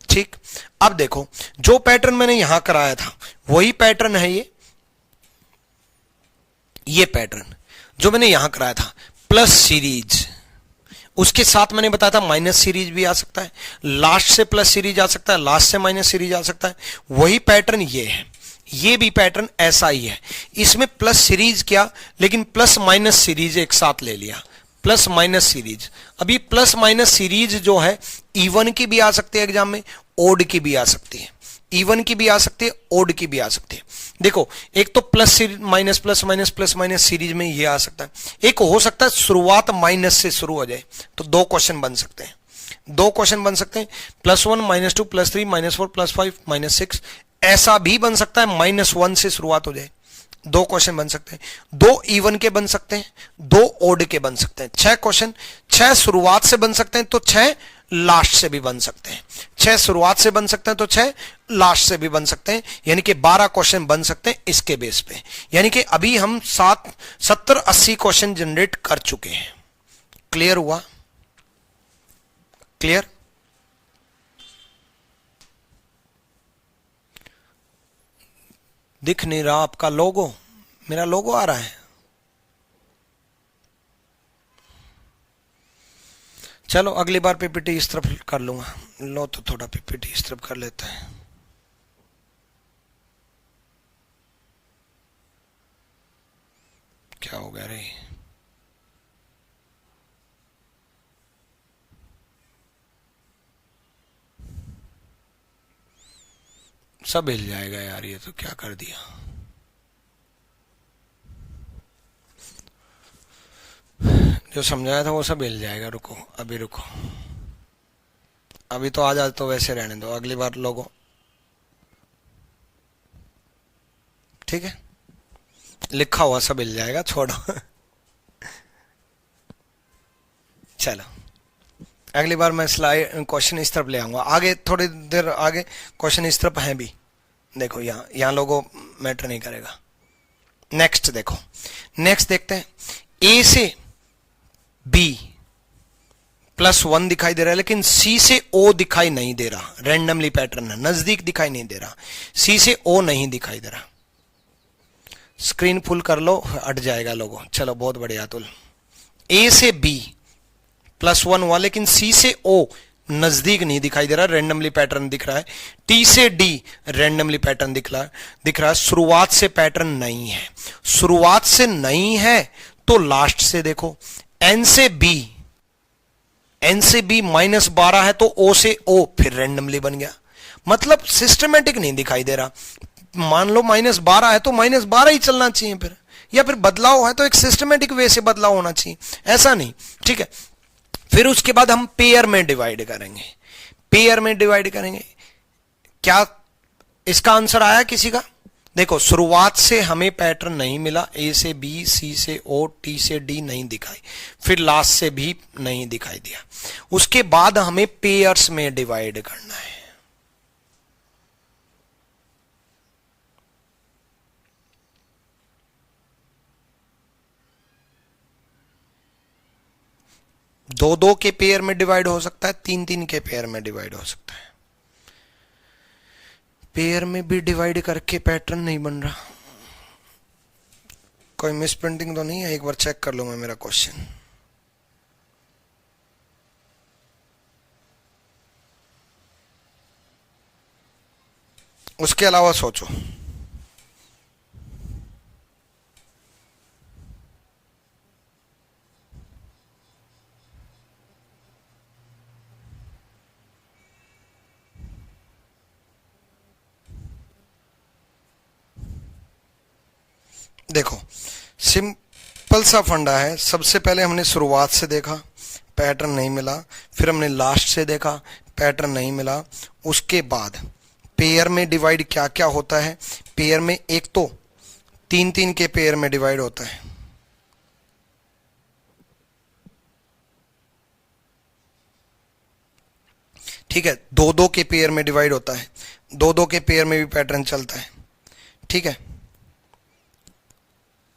ठीक, अब देखो जो पैटर्न मैंने यहां कराया था वही पैटर्न है ये पैटर्न जो मैंने यहां कराया था, प्लस सीरीज। उसके साथ मैंने बताया था माइनस सीरीज भी आ सकता है, लास्ट से प्लस सीरीज आ सकता है, लास्ट से माइनस सीरीज आ सकता है। वही पैटर्न ये है, ये भी पैटर्न ऐसा ही है। इसमें प्लस सीरीज क्या, लेकिन प्लस माइनस सीरीज एक साथ ले लिया, प्लस माइनस सीरीज। अभी प्लस माइनस सीरीज जो है इवन की भी आ सकती है एग्जाम में, ओड की भी आ सकती है, इवन की भी आ सकती है, ओड की भी आ सकती है। देखो एक तो plus minus plus minus plus minus series में ये आ सकता है, एक हो सकता है शुरुआत माइनस से शुरू हो जाए, तो 2 क्वेश्चन बन सकते हैं, 2 क्वेश्चन बन सकते हैं, +1 -2 +3 -4 +5 -6। ऐसा भी बन सकता है -1 से शुरुआत हो जाए, 2 क्वेश्चन बन सकते हैं, 2 इवन के बन सकते हैं, 2 ओड के बन सकते हैं। 6 क्वेश्चन, 6 शुरुआत से बन सकते हैं तो 6 लास्ट से भी बन सकते हैं, 6 शुरुआत से बन सकते हैं तो 6 लास्ट से भी बन सकते हैं, यानी कि 12 क्वेश्चन बन सकते हैं इसके बेस पे। यानी कि अभी हम 70-80 क्वेश्चन जनरेट कर चुके हैं। क्लियर हुआ? क्लियर? दिख नहीं रहा आपका लोगो, मेरा लोगो आ रहा है? चलो अगली बार पीपीटी इस तरफ कर लूंगा। लो तो थोड़ा पीपीटी इस तरफ कर लेते हैं। क्या हो गया रे? सब हिल जाएगा यार, ये तो क्या कर दिया। जो समझाया था वो सब हिल जाएगा। रुको अभी, रुको अभी तो आज तो वैसे रहने दो, अगली बार लोगों, ठीक है? लिखा हुआ सब हिल जाएगा, छोड़ो। चलो अगली बार मैं स्लाइड क्वेश्चन इस तरफ ले आऊंगा, आगे थोड़ी देर आगे क्वेश्चन इस तरफ हैं भी। देखो यहां लोगों मैटर नहीं करेगा। नेक्स्ट देखो, नेक्स्ट देखते हैं। ए से बी +1 दिखाई दे रहा है, लेकिन सी से ओ दिखाई नहीं दे रहा, रैंडमली पैटर्न है, नजदीक दिखाई नहीं दे रहा, सी से ओ नहीं दिखाई दे रहा। स्क्रीन फुल कर लो, हट जाएगा लोगों। चलो बहुत बढ़िया अतुल। ए से बी +1 हुआ, लेकिन सी से ओ नजदीक नहीं दिखाई दे रहा, रैंडमली पैटर्न दिख रहा है। टी से डी रैंडमली पैटर्न दिख रहा है। शुरुआत से पैटर्न नहीं है, शुरुआत से नहीं है तो लास्ट से देखो। एन से बी एन से बी -12 है तो ओ से ओ फिर रेंडमली बन गया, मतलब सिस्टमेटिक नहीं दिखाई दे रहा। मान लो -12 है तो -12 ही चलना चाहिए फिर, या फिर बदलाव है तो एक सिस्टमेटिक वे से बदलाव होना चाहिए, ऐसा नहीं। ठीक है, फिर उसके बाद हम पेयर में डिवाइड करेंगे। पेयर में डिवाइड करेंगे, क्या इसका आंसर आया किसी का? देखो शुरुआत से हमें पैटर्न नहीं मिला, ए से बी, सी से ओ, टी से डी नहीं दिखाई, फिर लास्ट से भी नहीं दिखाई दिया। उसके बाद हमें पेयर्स में डिवाइड करना है। दो दो के पेयर में डिवाइड हो सकता है, तीन तीन के पेयर में डिवाइड हो सकता है। पेयर में भी डिवाइड करके पैटर्न नहीं बन रहा, कोई मिस प्रिंटिंग तो नहीं है? एक बार चेक कर लूंगा मेरा क्वेश्चन। उसके अलावा सोचो। देखो सिंपल सा फंडा है, सबसे पहले हमने शुरुआत से देखा, पैटर्न नहीं मिला, फिर हमने लास्ट से देखा, पैटर्न नहीं मिला। उसके बाद पेयर में डिवाइड क्या क्या होता है? पेयर में एक तो तीन तीन के पेयर में डिवाइड होता है, ठीक है, दो दो के पेयर में डिवाइड होता है, दो दो के पेयर में भी पैटर्न चलता है, ठीक है।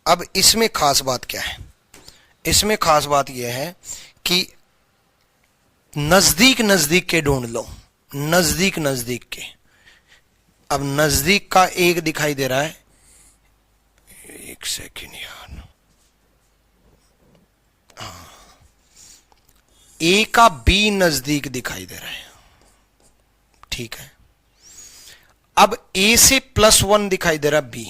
अब इसमें खास बात क्या है? इसमें खास बात यह है कि नजदीक नजदीक के ढूंढ लो, नजदीक नजदीक के। अब नजदीक का एक दिखाई दे रहा है, एक सेकेंड यार, ए का बी नजदीक दिखाई दे रहा है, ठीक है। अब ए से +1 दिखाई दे रहा बी,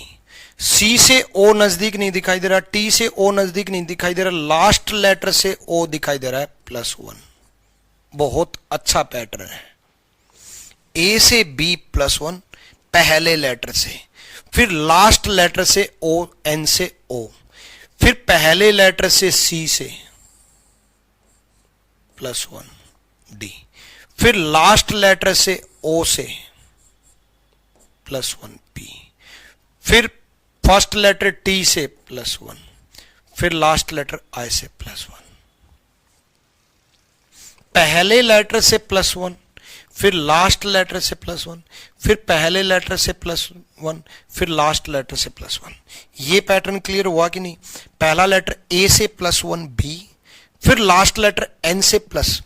सी से ओ नजदीक नहीं दिखाई दे रहा, टी से ओ नजदीक नहीं दिखाई दे रहा, लास्ट लेटर से ओ दिखाई दे रहा है +1। बहुत अच्छा पैटर्न है। ए से बी +1 पहले लेटर से, फिर लास्ट लेटर से ओ, एन से ओ, फिर पहले लेटर से सी से +1 डी, फिर लास्ट लेटर से ओ से +1 पी, फिर फर्स्ट लेटर टी से +1, फिर लास्ट लेटर आई से +1। पहले लेटर से +1, फिर लास्ट लेटर से +1, फिर पहले लेटर से +1, फिर लास्ट लेटर से +1। ये पैटर्न क्लियर हुआ कि नहीं? पहला लेटर ए से +1 बी, फिर लास्ट लेटर एन से प्लस,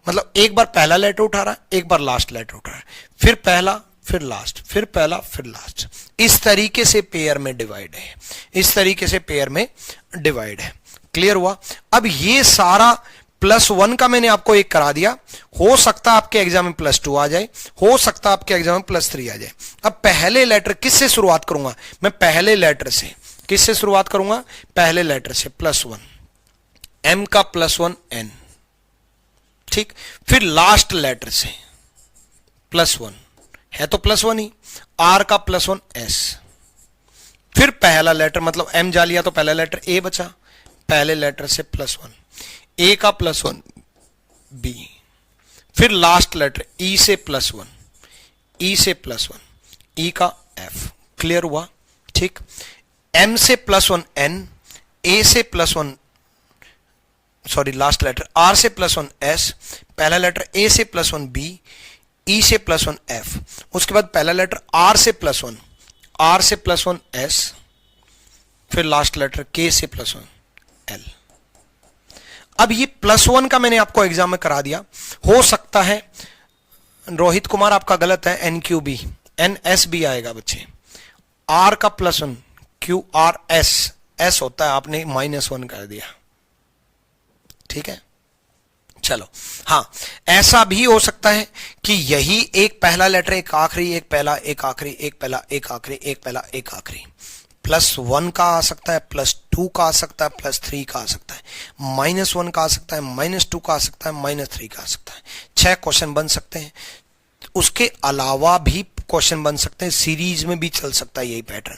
मतलब एक बार पहला लेटर उठा रहा है, एक बार लास्ट लेटर उठा रहा है, फिर पहला फिर लास्ट, फिर पहला फिर लास्ट। इस तरीके से पेयर में डिवाइड है, इस तरीके से पेयर में डिवाइड है। क्लियर हुआ? अब ये सारा +1 का मैंने आपको एक करा दिया, हो सकता है आपके एग्जाम में +2 आ जाए, हो सकता है आपके एग्जाम में +3 आ जाए। अब पहले लेटर किससे शुरुआत करूंगा? मैं पहले लेटर से, किससे शुरुआत करूंगा? पहले लेटर से +1, एम का +1 एन, ठीक, फिर लास्ट लेटर से +1 है तो +1 ही, आर का +1 एस, फिर पहला लेटर मतलब एम जा लिया तो पहला लेटर ए बचा, पहले लेटर से +1, ए का +1 बी, फिर लास्ट लेटर ई से +1, ई से +1, ई का एफ। क्लियर हुआ? ठीक। एम से +1 एन, ए से +1, सॉरी लास्ट लेटर आर से +1 एस, पहला लेटर ए से +1 बी, ई से +1 एफ, उसके बाद पहला लेटर आर से +1, आर से +1 एस, फिर लास्ट लेटर के से +1 एल। अब ये +1 का मैंने आपको एग्जाम में करा दिया। हो सकता है रोहित कुमार आपका गलत है, NQB, NS भी आएगा बच्चे। आर का +1 QRS, एस होता है, आपने -1 कर दिया, ठीक है। चलो हाँ, ऐसा भी हो सकता है कि यही एक पहला लेटर, एक आखिरी, एक पहला, एक आखिरी, एक पहला, एक आखिरी, एक पहला, एक आखिरी, +1 का आ सकता है, +2 का आ सकता है, +3 का आ सकता है, -1 का आ सकता है, -2 का आ सकता है, -3 का आ सकता है। 6 क्वेश्चन बन सकते हैं। उसके अलावा भी क्वेश्चन बन सकते हैं, सीरीज में भी चल सकता है यही पैटर्न।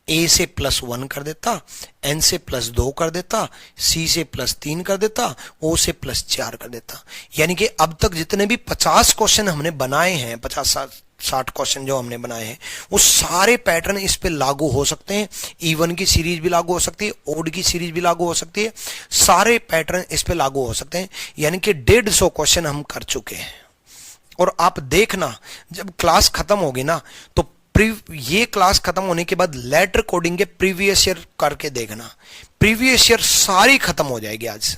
ए से +1 कर देता, एन से +2 कर देता, सी से +3 कर देता, ओ से +4 कर देता। यानी कि अब तक जितने भी 50 क्वेश्चन हमने बनाए हैं, 50-60 क्वेश्चन जो हमने बनाए हैं, वो सारे पैटर्न इस पे लागू हो सकते हैं। इवन की सीरीज भी लागू हो सकती है, ओड की सीरीज भी लागू हो सकती है, सारे पैटर्न इस पे लागू हो सकते हैं। यानी कि 150 क्वेश्चन हम कर चुके हैं। और आप देखना, जब क्लास खत्म होगी ना, तो ये क्लास खत्म होने के बाद लेटर कोडिंग के प्रीवियस ईयर करके देखना, प्रीवियस ईयर सारी खत्म हो जाएगी आज।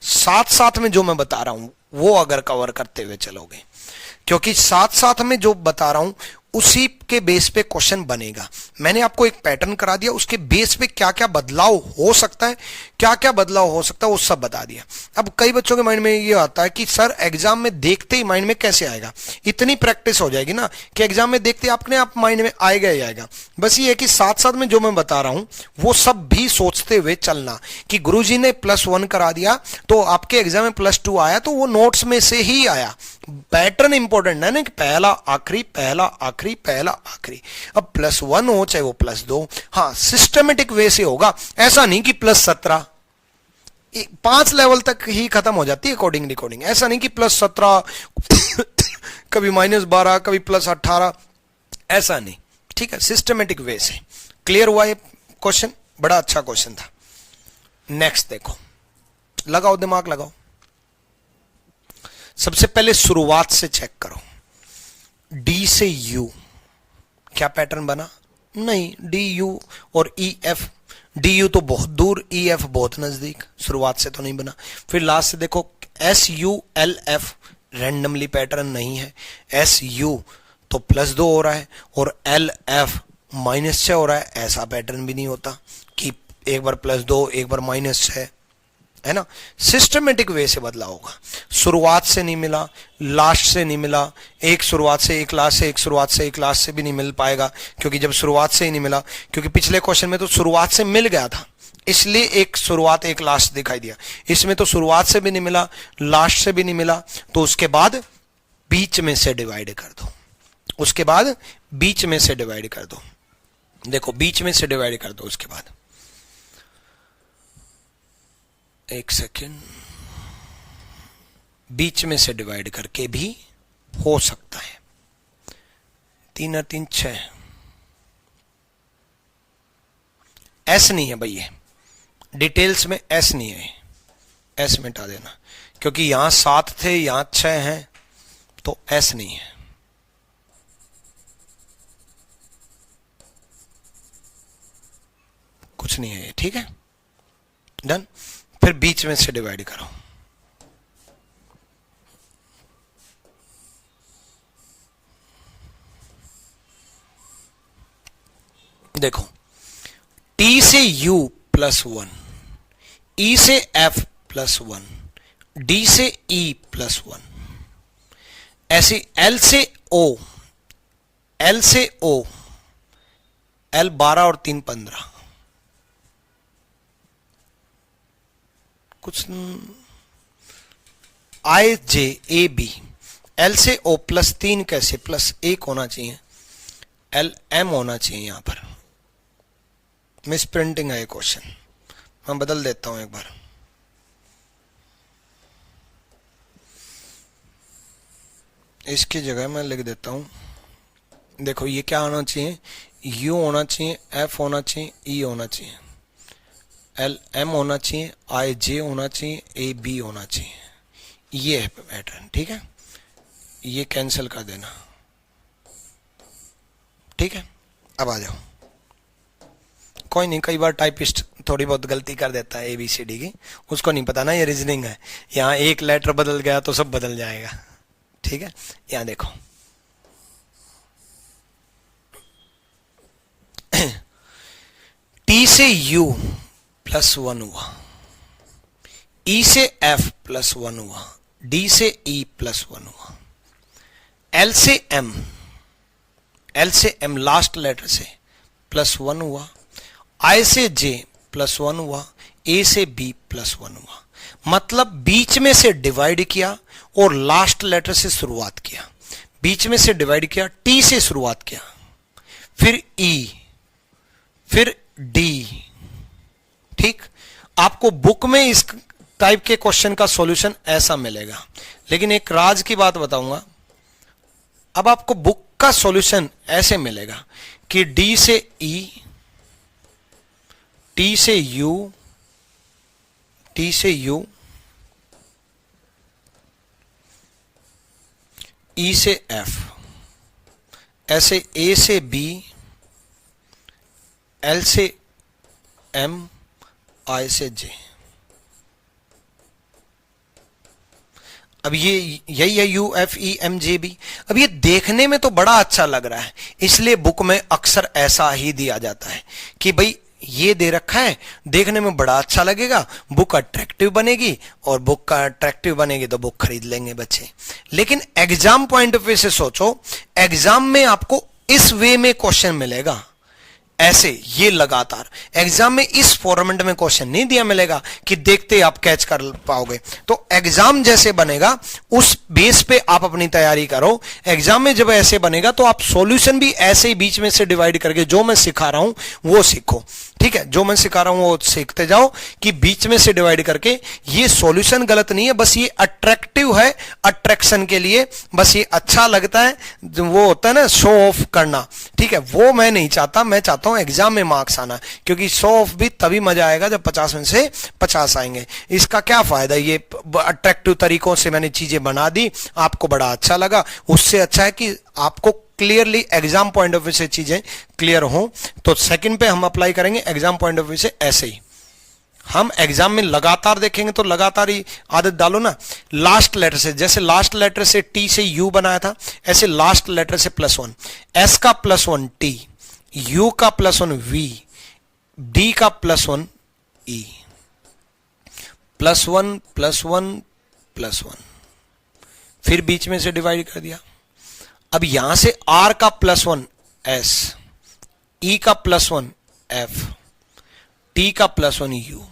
साथ साथ में जो मैं बता रहा हूं वो अगर कवर करते हुए चलोगे, क्योंकि साथ साथ में जो बता रहा हूं उसी के बेस पे क्वेश्चन बनेगा। मैंने आपको एक पैटर्न करा दिया, उसके बेस पे क्या क्या बदलाव हो सकता है, क्या क्या बदलाव हो सकता है, वो सब बता दिया। अब कई बच्चों के माइंड में ये आता है कि सर एग्जाम में देखते ही माइंड में कैसे आएगा। इतनी प्रैक्टिस हो जाएगी ना कि एग्जाम में देखते अपने आप माइंड में आएगा ही आएगा। बस ये है कि साथ साथ में जो मैं बता रहा हूं वो सब भी सोचते हुए चलना कि गुरुजी ने +1 करा दिया तो आपके एग्जाम में +2 आया, तो वो नोट्स में से ही आया। पैटर्न इंपॉर्टेंट है ना, कि पहला आखिरी, पहला आखिरी, पहला आखिरी। अब +1 हो चाहे वो +2, हाँ सिस्टमेटिक वे से होगा। ऐसा नहीं कि +17, 5 लेवल तक ही खत्म हो जाती है कोडिंग डिकोडिंग। ऐसा नहीं कि +17 कभी -12, कभी +18, ऐसा नहीं। ठीक है, सिस्टमेटिक वे से। क्लियर हुआ ये क्वेश्चन? बड़ा अच्छा क्वेश्चन था। नेक्स्ट देखो, लगाओ दिमाग लगाओ। सबसे पहले शुरुआत से चेक करो, डी से यू क्या पैटर्न बना? नहीं, डी यू और ई एफ, डी यू तो बहुत दूर, ई एफ बहुत नजदीक, शुरुआत से तो नहीं बना। फिर लास्ट से देखो, S U L F randomly pattern नहीं है, एस यू तो +2 हो रहा है और एल एफ -6 हो रहा है। ऐसा पैटर्न भी नहीं होता कि एक बार +2 एक बार -6, है ना। सिस्टमेटिक वे से बदला होगा। शुरुआत से नहीं मिला, लास्ट से नहीं मिला, एक शुरुआत से एक लास्ट से, एक शुरुआत से एक लास्ट से भी नहीं मिल पाएगा, क्योंकि जब शुरुआत से ही नहीं मिला, क्योंकि पिछले क्वेश्चन में तो शुरुआत से मिल गया था, इसलिए एक शुरुआत एक लास्ट दिखाई दिया। इसमें तो शुरुआत से भी नहीं मिला, लास्ट से भी नहीं मिला, तो उसके बाद बीच में से डिवाइड कर दो। उसके बाद बीच में से डिवाइड कर दो। देखो बीच में से डिवाइड कर दो, उसके बाद एक सेकेंड, बीच में से डिवाइड करके भी हो सकता है। 3 और 3 6, एस नहीं है भाई, ये डिटेल्स में एस नहीं है, एस मिटा देना, क्योंकि यहां 7 थे यहां 6 हैं, तो एस नहीं है। कुछ नहीं है, ठीक है, डन। फिर बीच में से डिवाइड करो, देखो टी से यू +1, ई से एफ +1, डी से ई +1, ऐसे एल से ओ, एल से ओ, एल 12 और 3 15, कुछ आई जे ए बी, एल से ओ +3 कैसे, +1 होना चाहिए, एल एम होना चाहिए। यहां पर मिस प्रिंटिंग है ये क्वेश्चन, मैं बदल देता हूं एक बार। इसकी जगह मैं लिख देता हूं, देखो ये क्या होना चाहिए, यू होना चाहिए, एफ होना चाहिए, ई होना चाहिए, एल एम होना चाहिए, आई जे होना चाहिए, ए बी होना चाहिए। ये है पैटर्न, ठीक है। ये कैंसिल कर देना, ठीक है। अब आ जाओ, कोई नहीं, कई बार टाइपिस्ट थोड़ी बहुत गलती कर देता है ABCD की, उसको नहीं पता ना ये रीजनिंग है। यहाँ एक लेटर बदल गया तो सब बदल जाएगा, ठीक है। यहाँ देखो T से U +1 हुआ, E से F +1 हुआ, D से E +1 हुआ, L से M, L से M लास्ट लेटर से +1 हुआ, आई से जे प्लस वन हुआ, ए से बी प्लस वन हुआ, मतलब बीच में से डिवाइड किया और लास्ट लेटर से शुरुआत किया, बीच में से डिवाइड किया, टी से शुरुआत किया, फिर ई, फिर डी। ठीक, आपको बुक में इस टाइप के क्वेश्चन का सॉल्यूशन ऐसा मिलेगा, लेकिन एक राज की बात बताऊंगा, अब आपको बुक का सॉल्यूशन ऐसे मिलेगा कि डी से ई, टी से यू, टी से यू, ई से एफ, ऐसे ए से बी, एल से एम, आई से जे। अब ये यही है U F E M J B. अब ये देखने में तो बड़ा अच्छा लग रहा है, इसलिए बुक में अक्सर ऐसा ही दिया जाता है कि भाई ये दे रखा है, देखने में बड़ा अच्छा लगेगा, बुक अट्रैक्टिव बनेगी, और बुक का अट्रैक्टिव बनेगी तो बुक खरीद लेंगे बच्चे। लेकिन एग्जाम पॉइंट ऑफ व्यू से सोचो, एग्जाम में आपको इस वे में क्वेश्चन मिलेगा, ऐसे ये लगातार एग्जाम में इस फॉर्मेट में क्वेश्चन नहीं दिया मिलेगा कि देखते आप कैच कर पाओगे। तो एग्जाम जैसे बनेगा उस बेस पे आप अपनी तैयारी करो। एग्जाम में जब ऐसे बनेगा तो आप सॉल्यूशन भी ऐसे ही बीच में से डिवाइड करके, जो मैं सिखा रहा हूं वो सीखो, ठीक है, जो मैं सिखा रहा हूं वो सीखते जाओ कि बीच में से डिवाइड करके। ये सॉल्यूशन गलत नहीं है, बस ये अट्रैक्टिव है, अट्रैक्शन के लिए, बस ये अच्छा लगता है, वो होता है ना शो ऑफ करना, ठीक है, वो मैं नहीं चाहता। मैं चाहता हूं एग्जाम में मार्क्स आना, क्योंकि शो ऑफ भी तभी मजा आएगा जब 50 में से 50 आएंगे। इसका क्या फायदा, ये अट्रैक्टिव तरीकों से मैंने चीजें बना दी, आपको बड़ा अच्छा लगा, उससे अच्छा है कि आपको clearly exam point of view से चीजें क्लियर हो। तो सेकंड पे हम अप्लाई करेंगे एग्जाम पॉइंट ऑफ व्यू से ऐसे ही। हम एग्जाम में लगातार देखेंगे तो लगातार ही आदत डालो ना, लास्ट लेटर से, जैसे लास्ट लेटर से टी से यू बनाया था, ऐसे लास्ट लेटर से प्लस वन, एस का प्लस वन टी, यू का प्लस वन वी, डी का plus one E, plus one plus one plus one, फिर बीच में से डिवाइड कर दिया। अब यहां से आर का प्लस वन एस, ई का प्लस वन एफ, टी का plus one you,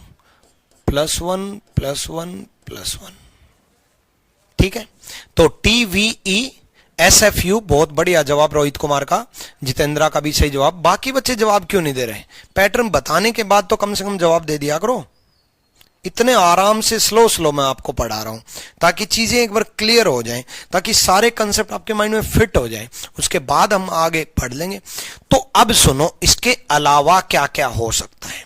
plus one plus one plus one, ठीक है। तो T V E S F you, बहुत बढ़िया जवाब रोहित कुमार का, जितेंद्रा का भी सही जवाब। बाकी बच्चे जवाब क्यों नहीं दे रहे? पैटर्न बताने के बाद तो कम से कम जवाब दे दिया करो। इतने आराम से स्लो स्लो मैं आपको पढ़ा रहा हूं ताकि चीजें एक बार क्लियर हो जाएं, ताकि सारे कंसेप्ट आपके माइंड में फिट हो जाएं, उसके बाद हम आगे पढ़ लेंगे। तो अब सुनो, इसके अलावा क्या क्या हो सकता है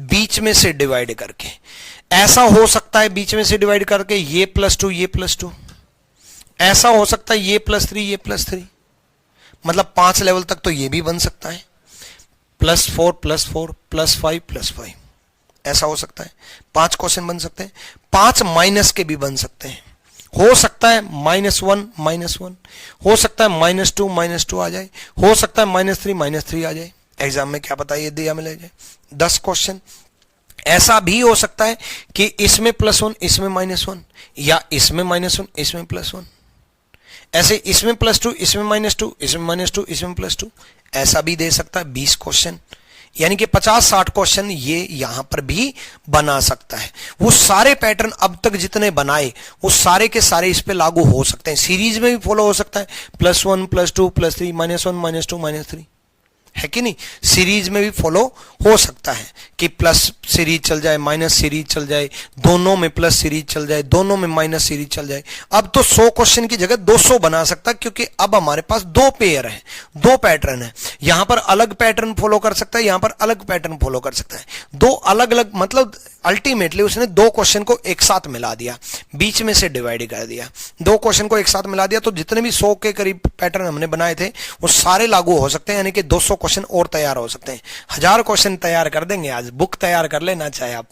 बीच में से डिवाइड करके? ऐसा हो सकता है बीच में से डिवाइड करके ये प्लस टू ये प्लस टू, ऐसा हो सकता है ये प्लस थ्री ये प्लस थ्री, मतलब 5 लेवल तक तो ये भी बन सकता है, plus four plus five plus five, ऐसा हो सकता है। 5 क्वेश्चन बन सकते हैं, 5 माइनस के भी बन सकते हैं, हो सकता है -1 हो सकता है -2 आ जाए, हो सकता है -3 आ जाए। एग्जाम में क्या पता ये दिया मिले जाए 10 क्वेश्चन। ऐसा भी हो सकता है कि इसमें +1 इसमें -1, या इसमें -1 इसमें +1, ऐसे इसमें +2 इसमें -2 इसमें -2 इसमें +2, ऐसा भी दे सकता है 20 क्वेश्चन, यानी कि 50-60 क्वेश्चन ये यहां पर भी बना सकता है। वो सारे पैटर्न अब तक जितने बनाए वो सारे के सारे इस पे लागू हो सकते हैं। सीरीज में भी फॉलो हो सकता है, +1 +2 +3 -1 -2 -3, है कि नहीं? सीरीज में भी फॉलो हो सकता है कि प्लस सीरीज चल जाए, माइनस सीरीज चल जाए, दोनों में प्लस सीरीज चल जाए, दोनों में माइनस सीरीज चल जाए। अब तो 100 क्वेश्चन की जगह 200 बना सकता है, क्योंकि अब हमारे पास 2 पेयर है, 2 पैटर्न है। यहां पर अलग पैटर्न फॉलो कर सकता है, यहां पर अलग पैटर्न फॉलो कर सकता है। 2 अलग अलग, मतलब अल्टीमेटली उसने 2 क्वेश्चन को एक साथ मिला दिया, बीच में से डिवाइड कर दिया, 2 क्वेश्चन को एक साथ मिला दिया। तो जितने भी 100 के करीब पैटर्न हमने बनाए थे वो सारे लागू हो सकते हैं, यानी कि 200 क्वेश्चन और तैयार हो सकते हैं। 1000 क्वेश्चन तैयार कर देंगे आज। बुक तैयार कर लेना, चाहे आप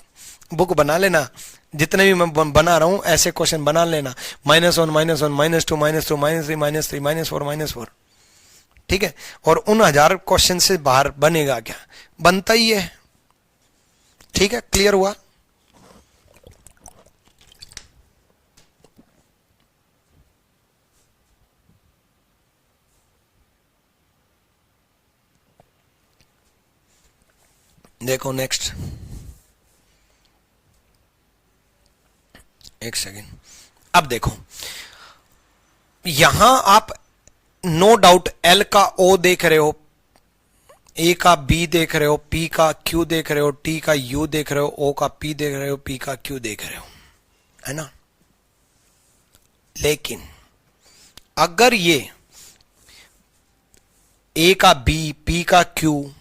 बुक बना लेना, जितने भी मैं बना रहा हूं ऐसे क्वेश्चन बना लेना, -1 -1 -2 -2 -3 -3 -4 -4, ठीक है। और उन 1000 क्वेश्चन से बाहर बनेगा क्या? बनता ही है, ठीक है। क्लियर हुआ? देखो नेक्स्ट, एक सेकेंड। अब देखो यहां आप नो डाउट एल का ओ देख रहे हो, ए का बी देख रहे हो, पी का क्यू देख रहे हो, टी का यू देख रहे हो, ओ का पी देख रहे हो, पी का क्यू देख रहे हो, है ना। लेकिन अगर ये ए का बी, पी का क्यू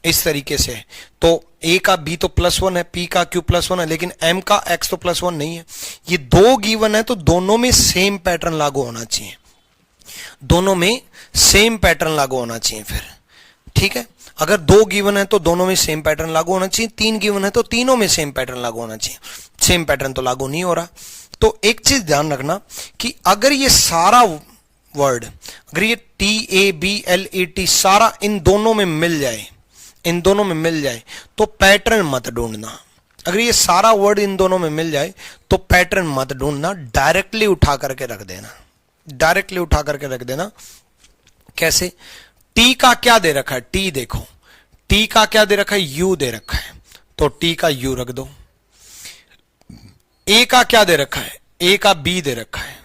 इस तरीके से है, तो ए का बी तो +1 है, पी का क्यू +1 है, लेकिन एम का एक्स तो +1 नहीं है। ये दो गिवन है तो दोनों में सेम पैटर्न लागू होना चाहिए, दोनों में सेम पैटर्न लागू होना चाहिए फिर, ठीक है। अगर दो गिवन है तो दोनों में सेम पैटर्न लागू होना चाहिए, तीन गिवन है तो तीनों में सेम पैटर्न लागू होना चाहिए। सेम पैटर्न तो लागू नहीं हो रहा। तो एक चीज ध्यान रखना कि अगर ये सारा वर्ड, अगर ये TABLET सारा इन दोनों में मिल जाए, इन दोनों में मिल जाए तो पैटर्न मत ढूंढना। अगर ये सारा वर्ड इन दोनों में मिल जाए तो पैटर्न मत ढूंढना, डायरेक्टली उठा करके रख देना, डायरेक्टली उठा करके रख देना। कैसे? टी का क्या दे रखा है, टी देखो, टी का क्या दे रखा है, यू दे रखा है, तो टी का यू रख दो। ए का क्या दे रखा है, ए का बी दे रखा है,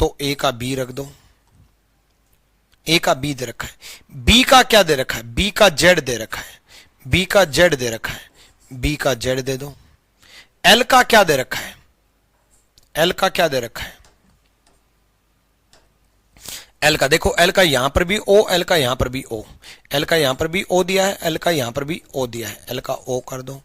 तो ए का बी रख दो, ए का बी दे रखा है। बी का क्या दे रखा है, बी का जेड दे रखा है, बी का जेड दे रखा है, बी का जेड दे दो। एल का क्या दे रखा है, एल का क्या दे रखा है, एल का देखो, एल का यहां पर भी ओ, एल का यहां पर भी ओ, एल का यहां पर भी ओ दिया है, एल का यहां पर भी ओ दिया है, एल का ओ कर दो।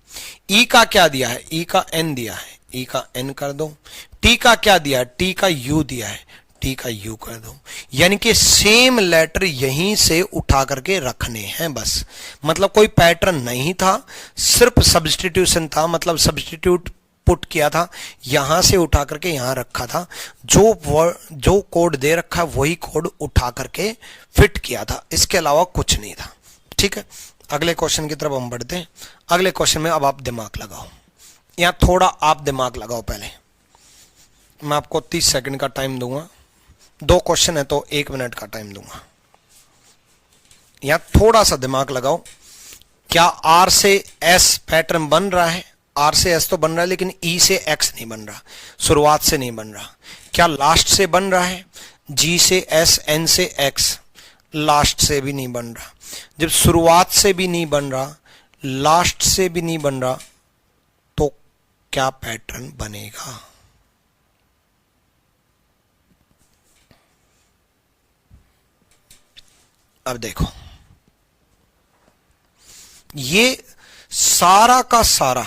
ई का क्या दिया है, ई का एन दिया है, ई का एन कर दो। टी का क्या दिया है, टी का यू दिया है, टी का यू कर दो। यानी कि सेम लेटर यहीं से उठा करके रखने हैं बस, मतलब कोई पैटर्न नहीं था, सिर्फ सब्स्टिट्यूशन था, मतलब सब्स्टिट्यूट पुट किया था, यहां से उठा करके यहां रखा था, जो कोड दे रखा वही कोड उठा करके फिट किया था, इसके अलावा कुछ नहीं था। ठीक है, अगले क्वेश्चन की तरफ हम बढ़ते हैं। अगले क्वेश्चन में अब आप दिमाग लगाओ, यहां थोड़ा आप दिमाग लगाओ। पहले मैं आपको 30 सेकंड का टाइम दूंगा, 2 क्वेश्चन है तो 1 मिनट का टाइम दूंगा। यहां थोड़ा सा दिमाग लगाओ, क्या आर से एस पैटर्न बन रहा है? आर से एस तो बन रहा है, लेकिन ई से एक्स नहीं बन रहा, शुरुआत से नहीं बन रहा। क्या लास्ट से बन रहा है? जी से एस, एन से एक्स, लास्ट से भी नहीं बन रहा। जब शुरुआत से भी नहीं बन रहा, लास्ट से भी नहीं बन रहा, तो क्या पैटर्न बनेगा? अब देखो, ये सारा का सारा,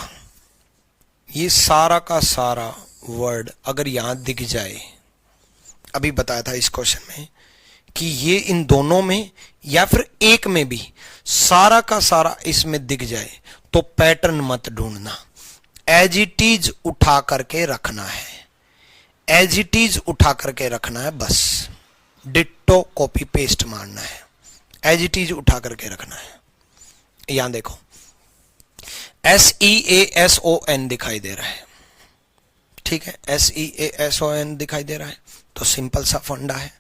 ये सारा का सारा वर्ड अगर यहां दिख जाए, अभी बताया था इस क्वेश्चन में कि ये इन दोनों में या फिर एक में भी सारा का सारा इसमें दिख जाए, तो पैटर्न मत ढूंढना, एज इट इज उठा करके रखना है, एज इट इज उठा करके रखना है, बस डिट्टो कॉपी पेस्ट मारना है, एज इट इज उठा करके रखना है। यहां देखो, SEASON दिखाई दे रहा है, ठीक है, SEASON दिखाई दे रहा है, तो सिंपल सा फंडा है,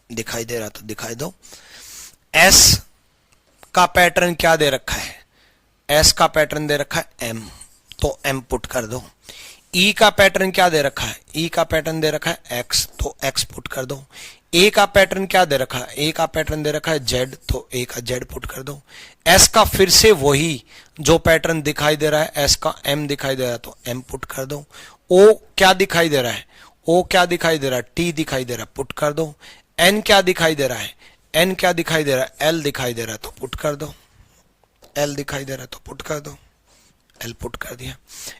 दिखाई दे रहा तो दिखाई दो। S का पैटर्न क्या दे रखा है? S का पैटर्न दे रखा है M, तो M पुट कर दो। E का पैटर्न क्या दे रखा है? E का पैटर्न दे रखा है X, तो X पुट कर दो। A का पैटर्न क्या दे रखा है? A का पैटर्न दे रखा है Z, तो A का Z पुट कर दो। S का फिर से वही जो पैटर्न दिखाई दे रहा है, S का M दिखाई दे रहा है, तो M पुट कर दो। O क्या दिखाई दे रहा है? O क्या दिखाई दे रहा है? T दिखाई दे रहा है, पुट कर दो। N क्या दिखाई दे रहा है? N क्या दिखाई दे रहा है? L दिखाई दे रहा है, तो पुट कर दो। L दिखाई दे रहा है तो पुट कर दो, L पुट कर दिया।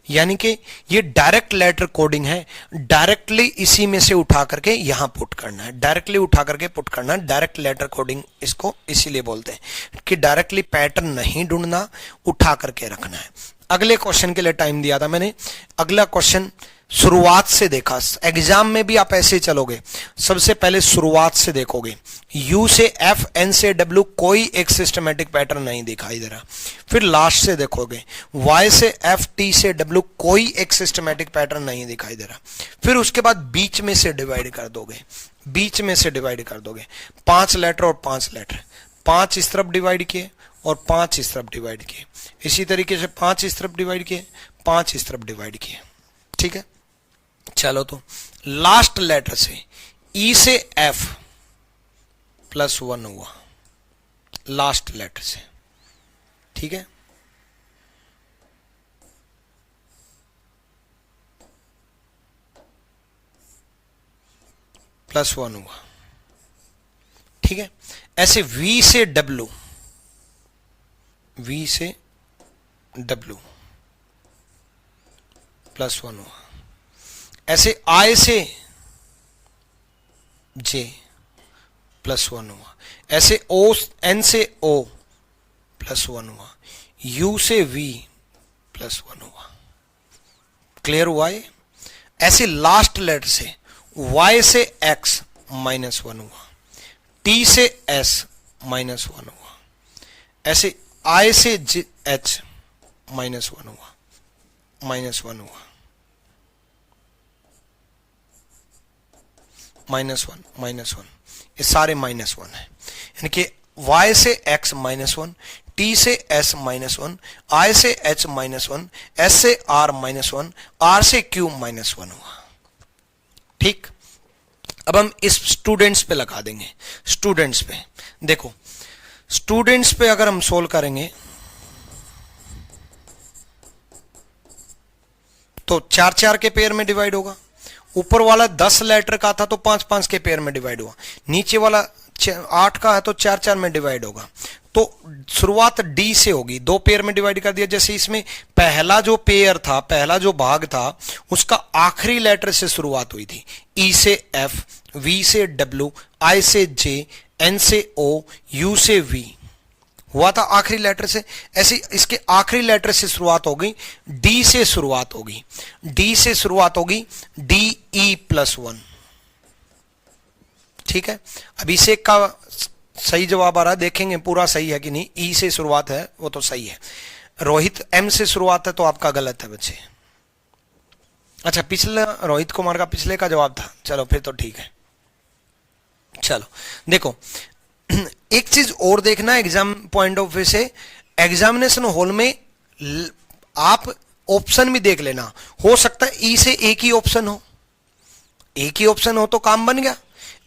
यानी कि ये डायरेक्ट लेटर कोडिंग है, डायरेक्टली इसी में से उठा करके यहां पुट करना है, डायरेक्टली उठा करके पुट करना है, डायरेक्ट लेटर कोडिंग इसको इसीलिए बोलते हैं कि डायरेक्टली पैटर्न नहीं ढूंढना, उठा करके रखना है। अगले क्वेश्चन के लिए टाइम दिया था मैंने, अगला क्वेश्चन शुरुआत से देखा, एग्जाम में भी आप ऐसे चलोगे, सबसे पहले शुरुआत से देखोगे, U से F, N से W कोई एक सिस्टमेटिक पैटर्न नहीं दिखाई दे रहा, फिर लास्ट से देखोगे, Y से F, T से W कोई एक सिस्टमेटिक पैटर्न नहीं दिखाई दे रहा, फिर उसके बाद बीच में से डिवाइड कर दोगे, बीच में से डिवाइड कर दोगे, 5 लेटर और 5 लेटर, 5 इस तरफ डिवाइड किए और 5 इस तरफ डिवाइड किए, इसी तरीके से 5 इस तरफ डिवाइड किए, 5 इस तरफ डिवाइड किए। ठीक है, चलो तो लास्ट लेटर से ई से एफ +1 हुआ लास्ट लेटर से। ठीक है, +1 हुआ। ठीक है, ऐसे V से W, V से W +1 हुआ। ऐसे I से J +1 हुआ। ऐसे N से O +1 हुआ। U से V +1 हुआ। क्लियर हुआ ये? ऐसे लास्ट लेटर से Y से X -1 हुआ, T से S -1 हुआ। ऐसे I से H -1 हुआ, -1 हुआ, -1 ये सारे -1 है। यानी कि Y से X -1, T से S -1, I से H -1, S से R -1, R से Q -1 हुआ। ठीक, अब हम इस स्टूडेंट्स पे लगा देंगे। स्टूडेंट्स पे देखो, स्टूडेंट्स पे अगर हम सोल्व करेंगे तो 4-4 के पेयर में डिवाइड होगा। ऊपर वाला 10 लेटर का था तो 5-5 के पेयर में डिवाइड हुआ। नीचे वाला 8 का है तो 4-4 में डिवाइड होगा। तो शुरुआत डी से होगी, 2 पेयर में डिवाइड कर दिया। जैसे इसमें पहला जो पेयर था, पहला जो भाग था, उसका आखिरी लेटर से शुरुआत हुई थी। ई से एफ, वी से डब्ल्यू, आई से जे, एन से ओ, यू से वी हुआ था आखिरी लेटर से। ऐसे इसके आखिरी लेटर से शुरुआत होगी, डी से शुरुआत होगी, डी से शुरुआत होगी, डी ई +1। ठीक है, अब इसे का सही जवाब आ रहा है, देखेंगे पूरा सही है कि नहीं। ई से शुरुआत है वो तो सही है। रोहित एम से शुरुआत है तो आपका गलत है बच्चे। अच्छा, पिछले रोहित कुमार का पिछले का जवाब था, चलो फिर तो ठीक है। चलो देखो, एक चीज और देखना एग्जाम पॉइंट ऑफ व्यू से, एग्जामिनेशन हॉल में आप ऑप्शन भी देख लेना। हो सकता है ई से एक ही ऑप्शन हो, एक ही ऑप्शन हो तो काम बन गया।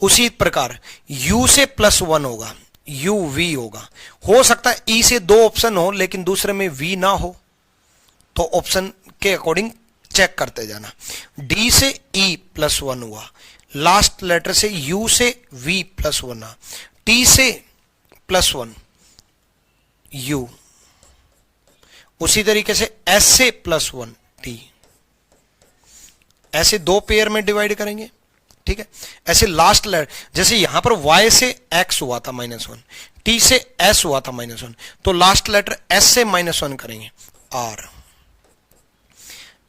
उसी प्रकार U से +1 होगा, U V होगा। हो सकता है E से 2 ऑप्शन हो लेकिन दूसरे में V ना हो, तो ऑप्शन के अकॉर्डिंग चेक करते जाना। D से E +1 हुआ, लास्ट लेटर से U से V +1, T से +1 U, उसी तरीके से S से +1 T। ऐसे 2 पेयर में डिवाइड करेंगे। ठीक है, ऐसे लास्ट लेटर, जैसे यहां पर Y से X हुआ था -1, T से S हुआ था -1, तो लास्ट लेटर S से -1 करेंगे R,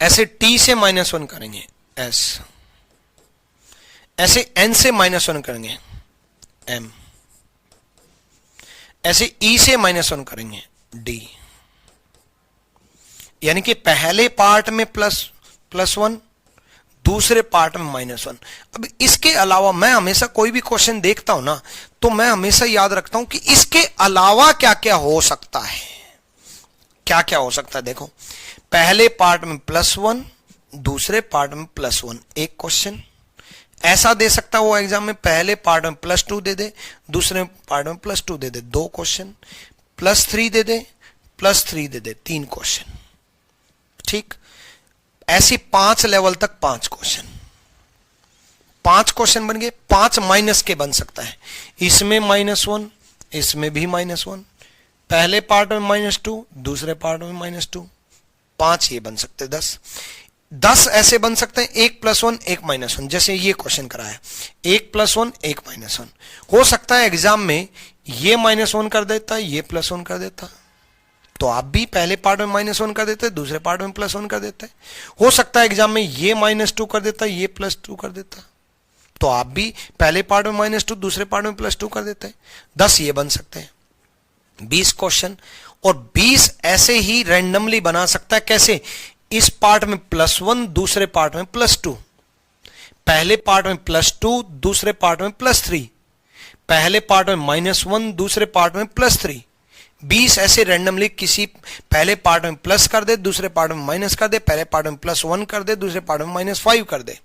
ऐसे T से -1 करेंगे S, ऐसे N से -1 करेंगे M, ऐसे E से -1 करेंगे D। यानी कि पहले पार्ट में +1, दूसरे पार्ट में -1। अब इसके अलावा मैं हमेशा कोई भी क्वेश्चन देखता हूं ना, तो मैं हमेशा याद रखता हूं कि इसके अलावा क्या क्या हो सकता है, क्या क्या हो सकता है। देखो, पहले पार्ट में +1, दूसरे पार्ट में +1, एक क्वेश्चन ऐसा दे सकता है वो एग्जाम में। पहले पार्ट में +2 दे दे, दूसरे पार्ट में +2 दे दे, 2 क्वेश्चन, +3 दे दे, +3 दे दे, 3 क्वेश्चन। ठीक, ऐसी 5 लेवल तक 5 क्वेश्चन, 5 क्वेश्चन बन गए। 5 माइनस के बन सकता है, इसमें -1, इसमें भी -1, पहले पार्ट में -2, दूसरे पार्ट में -2, 5 ये बन सकते हैं। 10 ऐसे बन सकते हैं, 1 +1 1 -1, जैसे ये क्वेश्चन कराया, 1 +1 1 -1। हो सकता है एग्जाम में ये -1 कर देता, ये +1 कर देता, तो आप भी पहले पार्ट में -1 कर देते, दूसरे पार्ट में +1 कर देते। हो सकता है एग्जाम में ये -2 कर देता, ये +2 कर देता, तो आप भी पहले पार्ट में -2, दूसरे पार्ट में +2 कर देते। 10 ये बन सकते हैं, 20 क्वेश्चन। और 20 ऐसे ही रैंडमली बना सकता है। कैसे? इस पार्ट में +1, दूसरे पार्ट में +2, पहले पार्ट में +2, दूसरे पार्ट में +3, पहले पार्ट में -1, दूसरे पार्ट में +3, 20 ऐसे रैंडमली किसी पहले पार्ट में प्लस कर दे, दूसरे पार्ट में माइनस कर दे, पहले पार्ट में +1 कर दे, दूसरे पार्ट में -5 कर दे,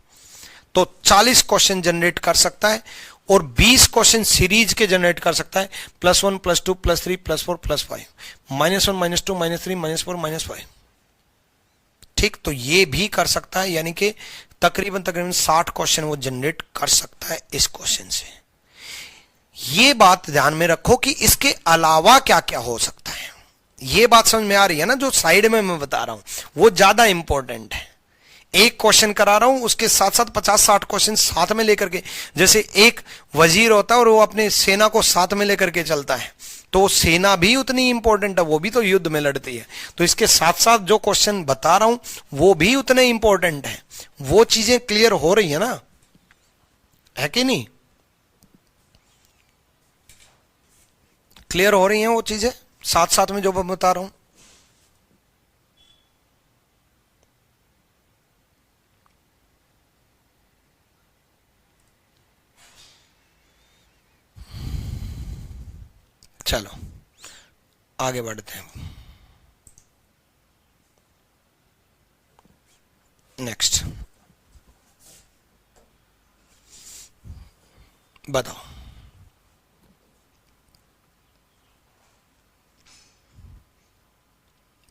तो 40 क्वेश्चन जनरेट कर सकता है और 20 क्वेश्चन सीरीज के जनरेट कर सकता है, +1 +2 +3 +4 +5, -1 -2 -3 -4 -5। ठीक, तो ये भी कर सकता है, यानी कि तकरीबन 60 क्वेश्चन वो जनरेट कर सकता है इस क्वेश्चन से। ये बात ध्यान में रखो कि इसके अलावा क्या क्या हो सकता है। ये बात समझ में आ रही है ना, जो साइड में मैं बता रहा हूं वो ज्यादा इंपॉर्टेंट है। एक क्वेश्चन करा रहा हूं, उसके साथ साथ 50-60 क्वेश्चन साथ में लेकर के, जैसे एक वजीर होता है और वो अपने सेना को साथ में लेकर के चलता है, तो सेना भी उतनी इंपॉर्टेंट है, वो भी तो युद्ध में लड़ती है। तो इसके साथ साथ जो क्वेश्चन बता रहा हूं वो भी उतने इंपॉर्टेंट है। वो चीजें क्लियर हो रही है ना, है कि नहीं? क्लियर हो रही हैं वो चीजें साथ साथ में जो मैं बता रहा हूं। चलो आगे बढ़ते हैं। नेक्स्ट बताओ,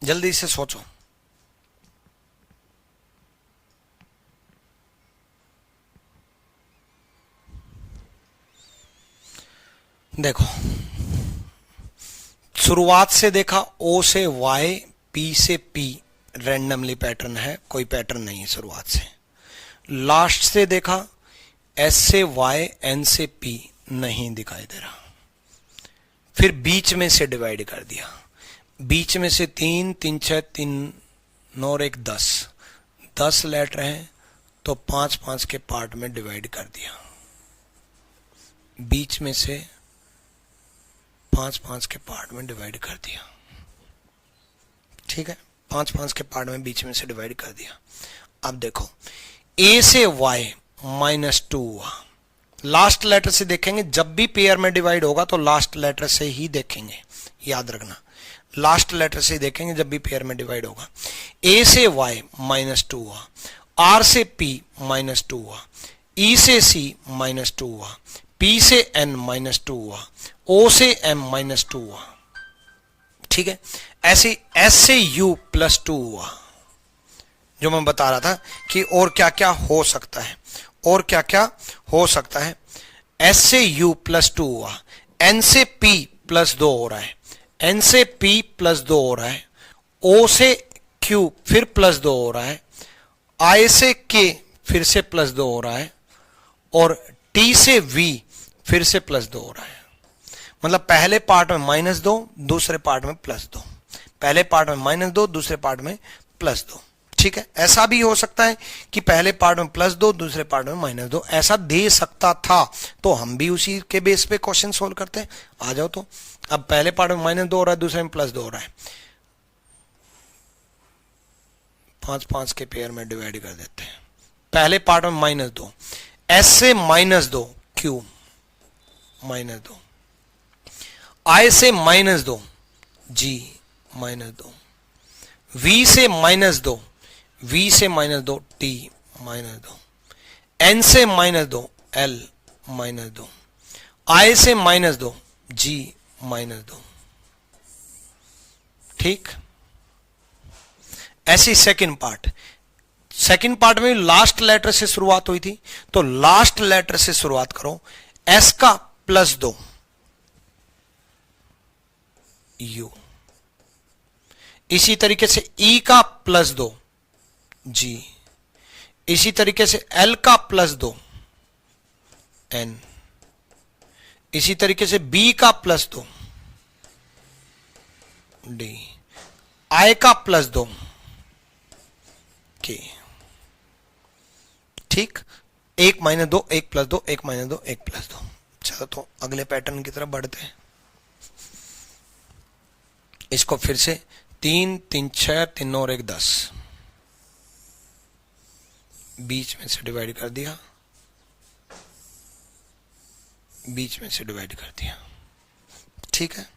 जल्दी से सोचो। देखो, शुरुआत से देखा O से Y, P से P रैंडमली पैटर्न है, कोई पैटर्न नहीं है शुरुआत से। लास्ट से देखा S से Y, N से P नहीं दिखाई दे रहा। फिर बीच में से डिवाइड कर दिया, बीच में से 3 3 6 3 9 और 1 10 लेटर हैं, तो 5 5 के पार्ट में डिवाइड कर दिया। बीच में से 5 5 के पार्ट में डिवाइड कर दिया। ठीक है, 5 5 के पार्ट में बीच में से डिवाइड कर दिया। अब देखो A से Y -2 हुआ। लास्ट लेटर से देखेंगे, जब भी पेयर में डिवाइड होगा तो लास्ट लेटर से ही देखेंगे, याद रखना। लास्ट लेटर से देखेंगे जब भी पेयर में डिवाइड होगा। A से Y -2 हुआ, R से P -2 हुआ, E से C -2 हुआ, P से N -2 हुआ, O से M -2 हुआ। ठीक है, ऐसे S से U +2 हुआ, जो मैं बता रहा था कि और क्या क्या हो सकता है, और क्या क्या हो सकता है। S से U +2 हुआ, N से P +2 हो रहा है, N से P +2 हो रहा है, O से Q फिर +2 हो रहा है, I से K फिर से +2 हो रहा है, और T से V फिर से +2 हो रहा है। मतलब पहले पार्ट में -2, दूसरे पार्ट में +2, पहले पार्ट में -2, दूसरे पार्ट में +2। ठीक है, ऐसा भी हो सकता है कि पहले पार्ट में +2, दूसरे पार्ट में -2, ऐसा दे सकता था, तो हम भी उसी के बेस पे क्वेश्चन सोल्व करते हैं। आ जाओ तो, अब पहले पार्ट में -2 हो रहा है, दूसरे में +2 हो रहा है, 5 5 के पेयर में डिवाइड कर देते हैं। पहले पार्ट में -2, S से -2 Q -2, I से -2 G -2, V से -2 V से -2 T -2, N से -2 L -2, I से -2 G -2। ठीक, ऐसी सेकंड पार्ट में लास्ट लेटर से शुरुआत हुई थी, तो लास्ट लेटर से शुरुआत करो। S का +2 U, इसी तरीके से E का +2 G, इसी तरीके से L का +2 N, इसी तरीके से B का +2 D, I का +2 K। ठीक, 1 -2 1 +2 1 -2 1 +2। चलो तो अगले पैटर्न की तरफ बढ़ते हैं। इसको फिर से 3 3 6 3 और 1 10, बीच में से डिवाइड कर दिया, बीच में से डिवाइड कर दिया। ठीक है,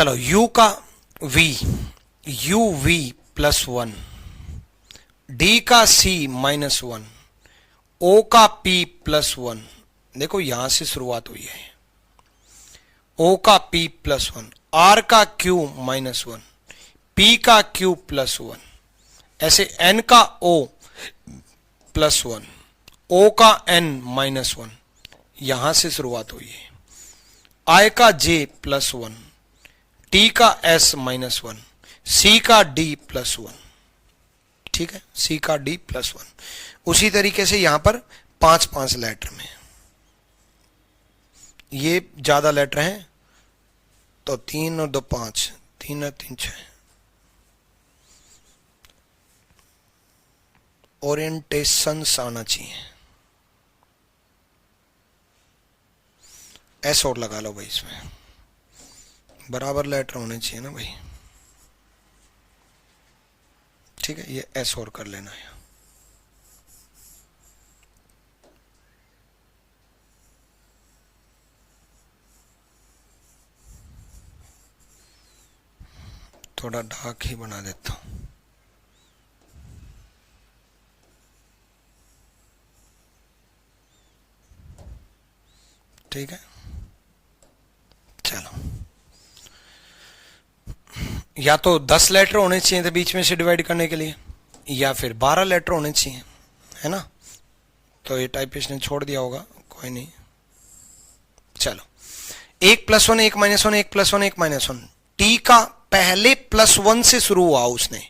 चलो u का v, u v plus 1, d का c माइनस 1, o का p प्लस 1। देखो यहां से शुरुआत हुई है, o का p प्लस 1, r का q माइनस 1, p का q प्लस 1, ऐसे n का o प्लस 1, o का n माइनस 1, यहां से शुरुआत हुई है। i का j प्लस 1, t का s माइनस 1, c का d प्लस 1। ठीक है, c का d प्लस 1। उसी तरीके से यहां पर 5-5 लेटर में, ये ज्यादा लेटर हैं तो 3 और 2 5, 3 और 3 6। ओरिएंटेशंस आना चाहिए, एस और लगा लो भाई, इसमें बराबर लेटर होने चाहिए ना भाई। ठीक है, ये एस और कर लेना है। थोड़ा डार्क ही बना देता हूं। ठीक है, चलो, या तो 10 लेटर होने चाहिए थे बीच में से डिवाइड करने के लिए, या फिर 12 लेटर होने चाहिए, है ना। तो ये टाइपिस्ट ने छोड़ दिया होगा, कोई नहीं। चलो, 1 plus 1 1 minus 1 1 plus 1 1 minus 1, T का पहले प्लस 1 से शुरू हुआ, उसने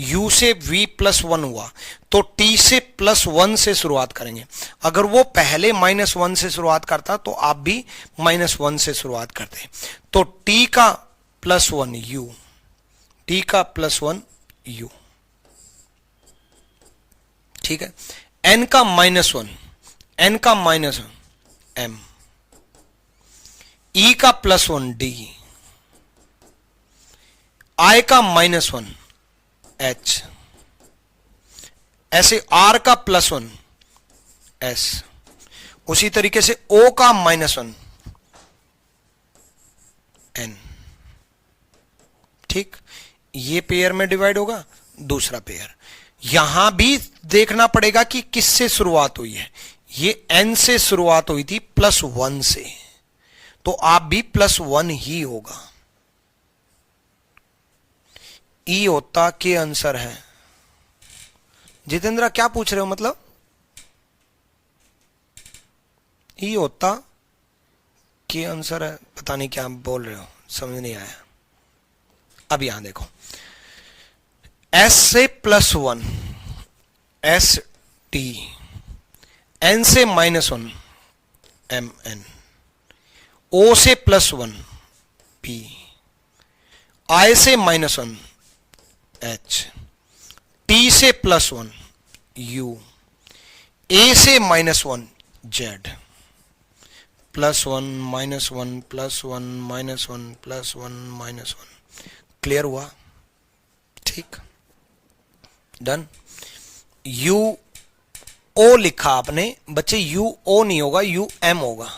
u से v प्लस 1 हुआ, तो t से प्लस 1 से शुरुआत करेंगे। अगर वो पहले माइनस 1 से शुरुआत करता तो आप भी माइनस 1 से शुरुआत करते। तो t का प्लस 1 u, t का प्लस 1 u। ठीक है, n का माइनस 1, n का माइनस 1 m, e का प्लस 1 d, i का माइनस 1 h, ऐसे r का प्लस 1 s। उसी तरीके से o का माइनस 1 n। ठीक, ये पेयर में डिवाइड होगा, दूसरा पेयर। यहां भी देखना पड़ेगा कि किससे शुरुआत हुई है। ये n से शुरुआत हुई थी प्लस 1 से, तो आप भी प्लस 1 ही होगा। ई होता के आंसर है। जितेंद्र क्या पूछ रहे हो, मतलब ई होता के आंसर है, पता नहीं क्या बोल रहे हो, समझ नहीं आया। अब यहां देखो, s से प्लस 1 s t, n से माइनस 1 m n, o से प्लस 1 p, i से माइनस 1 h, t से प्लस 1 u, a से minus 1 z, plus 1 minus 1 plus 1 minus 1 plus 1 minus 1। Clear हुआ? ठीक, डन। यू ओ लिखा आपने बच्चे, यू ओ नहीं होगा, यू एम होगा।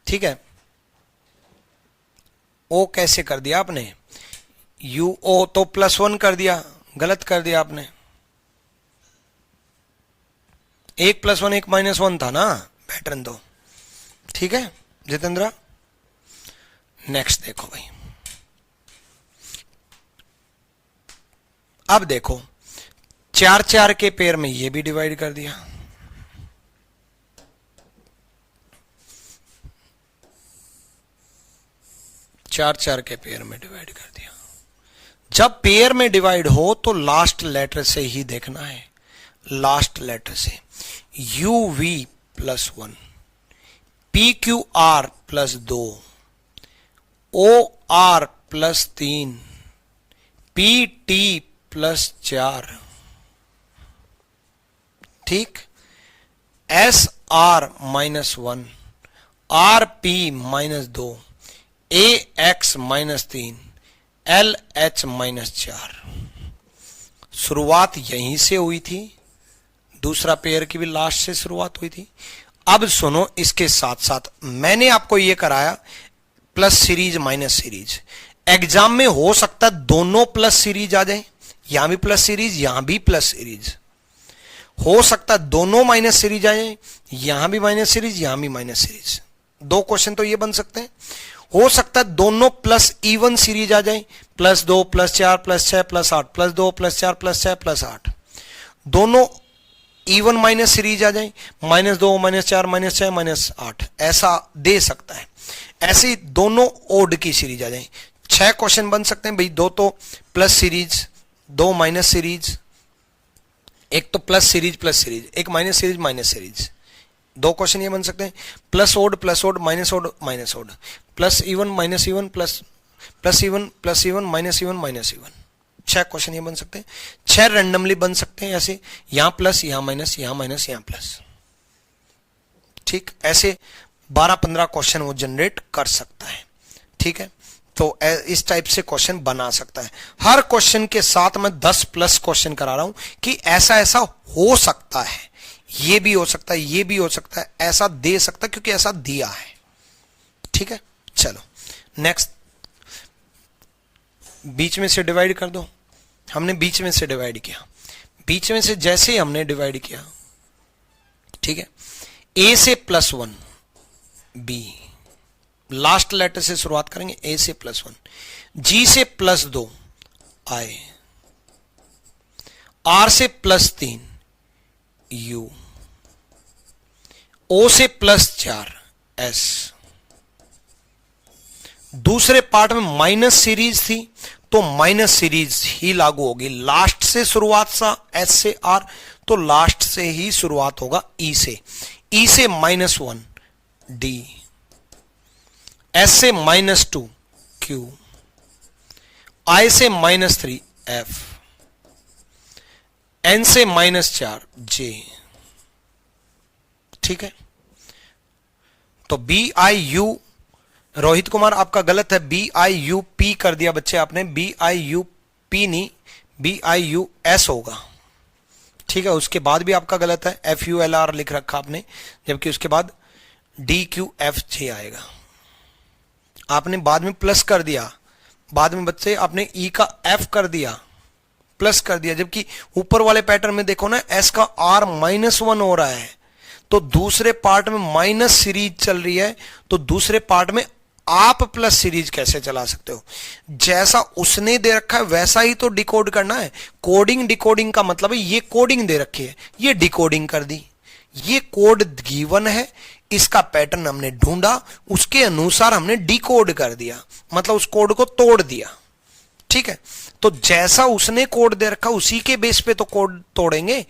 ठीक है, ओ कैसे कर दिया आपने, यू ओ तो प्लस 1 कर दिया, गलत कर दिया आपने। 1 प्लस 1 1 माइनस 1 था ना पैटर्न तो। ठीक है जितेंद्र, नेक्स्ट देखो भाई। अब देखो 4 4 के पेयर में ये भी डिवाइड कर दिया। चार चार के पेयर में डिवाइड कर दिया। जब पेयर में डिवाइड हो तो लास्ट लेटर से ही देखना है, लास्ट लेटर से। U V plus 1, P Q R plus 2, O R plus 3, P T plus 4। ठीक, S R minus 1, R P minus 2, A X minus 3, L H minus 4। शुरुआत यहीं से हुई थी, दूसरा पेयर की भी लास्ट से शुरुआत हुई थी। अब सुनो, इसके साथ साथ मैंने आपको यह कराया plus series minus series. Exam में हो सकता है दोनों प्लस सीरीज आ जाए, यहां भी प्लस सीरीज यहां भी प्लस सीरीज। हो सकता है दोनों माइनस सीरीज आ जाए, यहां भी माइनस सीरीज यहां भी माइनस सीरीज। दो क्वेश्चन तो ये बन सकते हैं। हो सकता है दोनों प्लस इवन सीरीज आ जाए, +2 +4 +6 +8, +2 +4 +6 +8। दोनों इवन माइनस सीरीज आ जाए, -2 -4 -6 -8, ऐसा दे सकता है। ऐसे दोनों ओड की सीरीज आ जाए। 6 क्वेश्चन बन सकते हैं भाई, दो तो प्लस सीरीज, दो माइनस सीरीज, एक तो प्लस सीरीज, एक माइनस सीरीज। दो क्वेश्चन ये बन सकते हैं, plus odd minus odd, plus even minus even, plus even minus even. 6 question ये बन सकते हैं। 6 रैंडमली बन सकते हैं ऐसे, यहां प्लस यहां माइनस यहां माइनस यहां प्लस। ठीक, ऐसे 12-15 क्वेश्चन वो जनरेट कर सकता है। ठीक है, तो इस टाइप से क्वेश्चन बना सकता है। हर क्वेश्चन के साथ मैं 10 प्लस क्वेश्चन करा रहा हूं कि ऐसा ऐसा हो सकता है, ये भी हो सकता है, ये भी हो सकता है, ऐसा दे सकता है क्योंकि ऐसा दिया है। ठीक है, चलो नेक्स्ट। बीच में से डिवाइड कर दो। हमने बीच में से डिवाइड किया, बीच में से जैसे ही हमने डिवाइड किया, ठीक है, ए से +1 बी, लास्ट लेटर से शुरुआत करेंगे, ए से +1, जी से +2 आई, आर से +3 यू, ओ से +4 एस। दूसरे पार्ट में माइनस सीरीज थी तो माइनस सीरीज ही लागू होगी। लास्ट से शुरुआत सा एस से आर, तो लास्ट से ही शुरुआत होगा ई से। ई से -1 डी, एस से -2 क्यू, आई से -3 एफ, एन से -4 जे। ठीक है, तो BIU, रोहित कुमार आपका गलत है, BIUP कर दिया बच्चे आपने, BIUP नहीं BIUS होगा। ठीक है, उसके बाद भी आपका गलत है, FULR लिख रखा आपने, जबकि उसके बाद DQFJ आएगा। आपने बाद में प्लस कर दिया, बाद में बच्चे आपने E का F कर दिया, प्लस कर दिया, जबकि ऊपर वाले पैटर्न में देखो ना, S का R -1 हो रहा है, तो दूसरे पार्ट में माइनस सीरीज चल रही है, तो दूसरे पार्ट में आप प्लस सीरीज कैसे चला सकते हो? जैसा उसने दे रखा है वैसा ही तो डिकोड करना है। कोडिंग डिकोडिंग का मतलब है, ये कोडिंग दे रखी है, ये डिकोडिंग कर दी। ये कोड गिवन है, इसका पैटर्न हमने ढूंढा, उसके अनुसार हमने डिकोड कर दिया, मतलब उस कोड को तोड़ दिया। ठीक है, तो जैसा उसने कोड दे रखा उसी के बेस पे तो कोड तोड़ेंगे।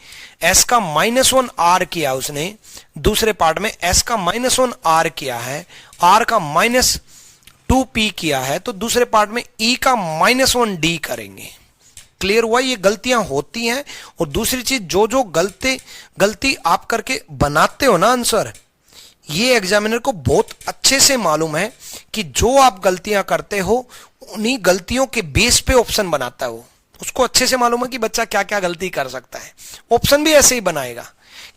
S का -1 R किया उसने, दूसरे पार्ट में S का -1 R किया है, R का -2P किया है, तो दूसरे पार्ट में E का -1 D करेंगे। क्लियर हुआ? ये गलतियां होती हैं। और दूसरी चीज, जो जो गलती आप करके बनाते हो ना आंसर, ये एग्जामिनर को बहुत अच्छे से मालूम है कि जो आप गलतियां करते हो उन्हीं गलतियों के बेस पे ऑप्शन बनाता है वो। उसको अच्छे से मालूम है कि बच्चा क्या क्या गलती कर सकता है, ऑप्शन भी ऐसे ही बनाएगा।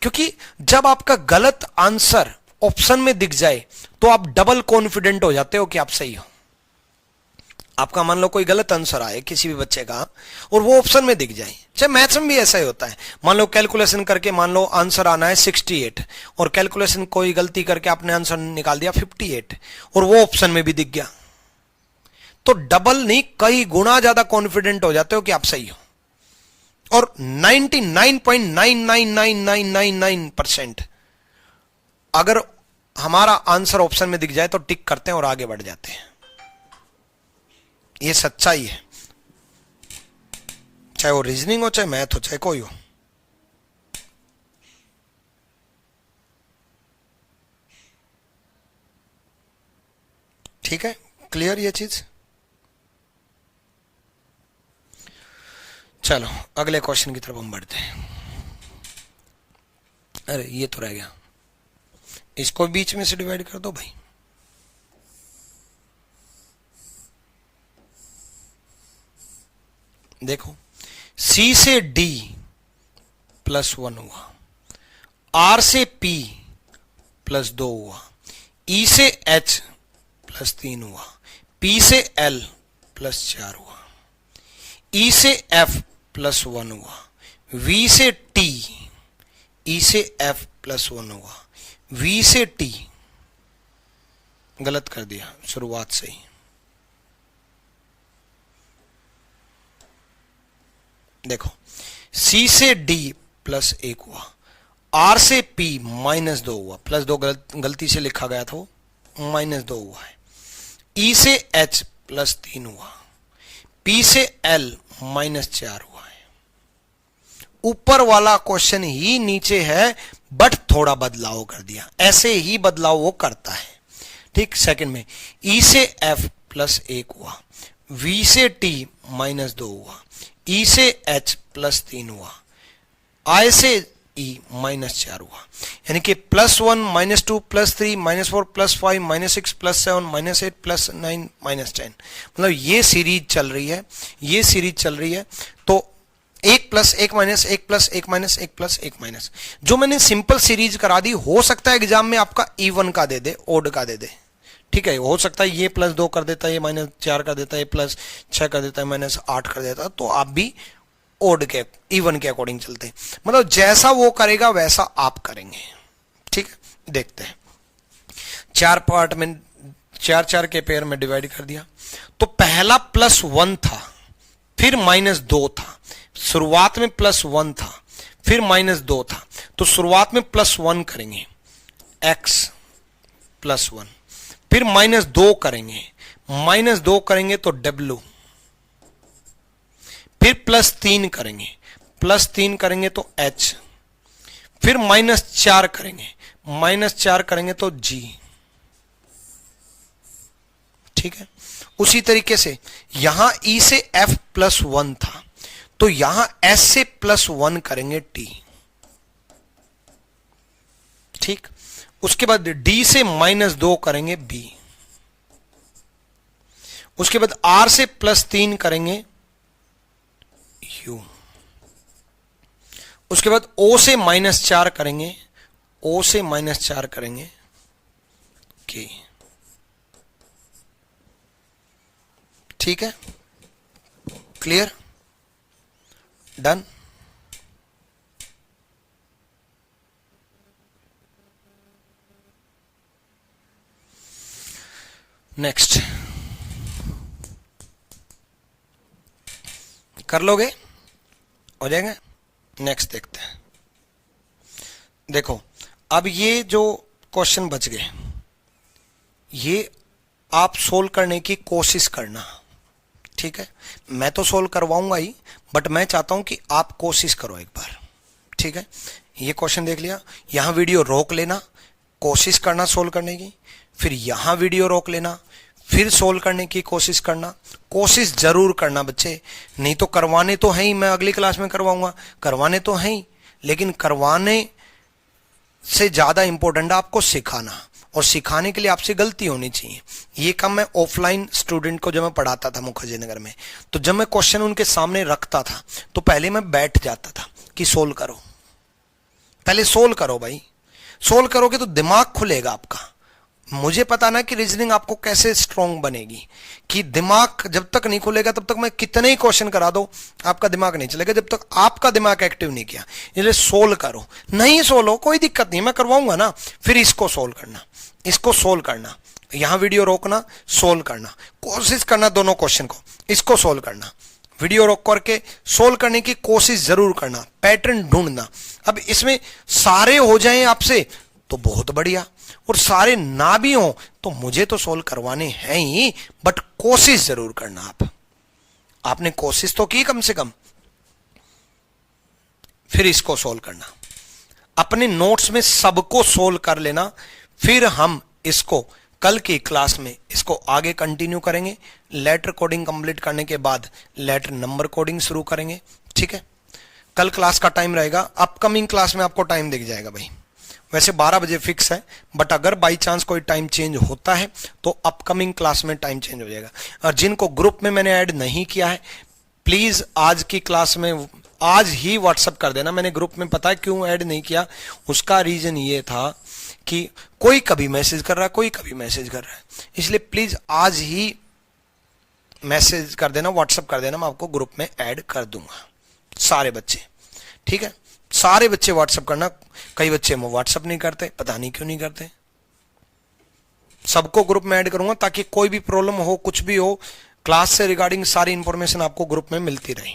क्योंकि जब आपका गलत आंसर ऑप्शन में दिख जाए तो आप डबल कॉन्फिडेंट हो जाते हो कि आप सही हो। आपका मान लो कोई गलत आंसर आए किसी भी बच्चे का और वो ऑप्शन में दिख जाए, चाहे मैथ्स में भी ऐसा ही होता है। मान लो कैलकुलेशन करके मान लो आंसर आना है 68 और कैलकुलेशन कोई गलती करके आपने आंसर निकाल दिया 58 और वो ऑप्शन में भी दिख गया, तो डबल नहीं कई गुना ज्यादा कॉन्फिडेंट हो जाते हो कि आप सही हो। और 99.9999999% अगर हमारा आंसर ऑप्शन में दिख जाए तो टिक करते हैं और आगे बढ़ जाते हैं। ये सच्चाई है, चाहे वो रीजनिंग हो, चाहे मैथ हो, चाहे कोई हो। ठीक है, क्लियर ये चीज? चलो अगले क्वेश्चन की तरफ हम बढ़ते हैं। अरे ये तो रह गया, इसको बीच में से डिवाइड कर दो भाई। देखो, C से D +1 हुआ, R से P +2 हुआ, E से H प्लस 3 हुआ, P से L प्लस 4 हुआ, E से F प्लस 1 हुआ, V से T, E से F प्लस 1 हुआ, V से T, गलत कर दिया शुरुआत से ही, देखो C से D प्लस 1 हुआ, R से P माइनस 2 हुआ, प्लस 2 गलती से लिखा गया था, वो माइनस 2 हुआ है, E से H प्लस 3 हुआ, P से L माइनस 4 हुआ है। ऊपर वाला क्वेश्चन ही नीचे है बट थोड़ा बदलाव कर दिया, ऐसे ही बदलाव वो करता है, ठीक। सेकंड में E से F प्लस 1 हुआ, V से T माइनस 2 हुआ, E से H प्लस 3 हुआ, I से E माइनस 4 हुआ, यानी कि plus 1 minus 2 plus 3 minus 4 plus 5 minus 6 plus 7 minus 8 plus 9 minus 10, मतलब ये सीरीज चल रही है, ये सीरीज चल रही है। तो 1 plus 1 minus 1 plus 1 minus 1 plus 1 minus, जो मैंने सिंपल सीरीज करा दी, हो सकता है एग्जाम में आपका इवन का दे दे, ओड का दे दे, ठीक है, हो सकता है ये प्लस 2 कर देता है, ये माइनस 4 कर देता है, ये प्लस 6 कर देता है, माइनस 8 कर देता है, तो आप भी ओड के इवन के अकॉर्डिंग चलते हैं, मतलब जैसा वो करेगा वैसा आप करेंगे, ठीक है। देखते हैं, 4 पार्ट में 4 के पेयर में डिवाइड कर दिया, तो पहला प्लस 1 था, फिर माइनस 2 था, शुरुआत में प्लस 1 था, फिर माइनस 2 था, तो शुरुआत में प्लस 1 करेंगे, x प्लस 1, फिर माइनस 2 करेंगे, माइनस 2 करेंगे तो w, फिर प्लस 3 करेंगे, प्लस 3 करेंगे तो h, फिर माइनस 4 करेंगे, माइनस 4 करेंगे तो g, ठीक है। उसी तरीके से यहां E से F प्लस 1 था, तो यहां S से प्लस 1 करेंगे t, ठीक। उसके बाद D से माइनस 2 करेंगे B, उसके बाद R से प्लस 3 करेंगे U, उसके बाद O से माइनस 4 करेंगे, O से माइनस 4 करेंगे K, ठीक है, क्लियर, डन। नेक्स्ट कर लोगे, हो जाएगा। नेक्स्ट देखते हैं, देखो अब ये जो क्वेश्चन बच गए, ये आप सोल्व करने की कोशिश करना, ठीक है। मैं तो सोल्व करवाऊंगा ही, बट मैं चाहता हूं कि आप कोशिश करो एक बार, ठीक है। ये क्वेश्चन देख लिया, यहां वीडियो रोक लेना, कोशिश करना सोल्व करने की, फिर यहां वीडियो रोक लेना, फिर सोल्व करने की कोशिश करना, कोशिश जरूर करना बच्चे, नहीं तो करवाने तो है ही, मैं अगली क्लास में करवाऊंगा, करवाने तो है ही, लेकिन करवाने से ज्यादा इंपॉर्टेंट है आपको सिखाना, और सिखाने के लिए आपसे गलती होनी चाहिए। ये काम मैं ऑफलाइन स्टूडेंट को जब मैं पढ़ाता था मुखर्जी नगर में, तो जब मैं क्वेश्चन उनके सामने रखता था तो पहले मैं बैठ जाता था कि सोल्व करो, पहले सोल्व करो भाई, सोल्व करोगे तो दिमाग खुलेगा आपका। मुझे पता ना कि रीजनिंग आपको कैसे स्ट्रांग बनेगी, कि दिमाग जब तक नहीं खुलेगा तब तक मैं कितने ही क्वेश्चन करा दो आपका दिमाग नहीं चलेगा, जब तक आपका दिमाग एक्टिव नहीं किया। इसलिए सोल्व करो, नहीं सोल्व कोई दिक्कत नहीं, मैं करवाऊंगा ना, फिर इसको सोल्व करना, इसको सोल्व करना, यहां वीडियो रोकना, सोल्व करना, कोशिश करना दोनों क्वेश्चन को, इसको सोल्व करना, वीडियो रोक करके सोल्व करने की कोशिश जरूर करना, पैटर्न ढूंढना। अब इसमें सारे हो जाएं आपसे तो बहुत बढ़िया, और सारे ना भी हो तो मुझे तो सोल्व करवाने हैं ही, बट कोशिश जरूर करना। आपने कोशिश तो की कम से कम, फिर इसको सोल्व करना, अपने नोट्स में सबको सोल्व कर लेना, फिर हम इसको कल की क्लास में इसको आगे कंटिन्यू करेंगे। लेटर कोडिंग कंप्लीट करने के बाद लेटर नंबर कोडिंग शुरू करेंगे, ठीक है। कल क्लास का टाइम रहेगा, अपकमिंग क्लास में आपको टाइम दिख जाएगा भाई, वैसे 12 बजे फिक्स है, बट अगर बाई चांस कोई टाइम चेंज होता है तो अपकमिंग क्लास में टाइम चेंज हो जाएगा। और जिनको ग्रुप में मैंने ऐड नहीं किया है, प्लीज आज की क्लास में आज ही व्हाट्सअप कर देना। मैंने ग्रुप में पता है क्यों ऐड नहीं किया, उसका रीजन ये था कि कोई कभी मैसेज कर रहा है, कोई कभी मैसेज कर रहा है, इसलिए प्लीज आज ही मैसेज कर देना, व्हाट्सअप कर देना, मैं आपको ग्रुप में ऐड कर दूंगा सारे बच्चे, ठीक है। सारे बच्चे व्हाट्सअप करना। कई बच्चे व्हाट्सअप नहीं करते, पता नहीं क्यों नहीं करते। सबको ग्रुप में ऐड करूंगा ताकि कोई भी प्रॉब्लम हो, कुछ भी हो, क्लास से रिगार्डिंग सारी इंफॉर्मेशन आपको ग्रुप में मिलती रही,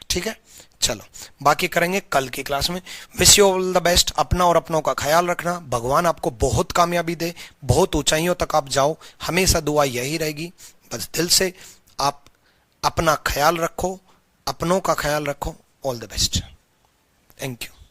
ठीक है। चलो बाकी करेंगे कल की क्लास में। Wish you all the best. अपना और अपनों का ख्याल रखना। भगवान आपको बहुत कामयाबी दे, बहुत ऊंचाइयों तक आप जाओ। हमेशा दुआ यही रहेगी। बस दिल से आप अपना ख्याल रखो, अपनों का ख्याल रखो। All the best. Thank you.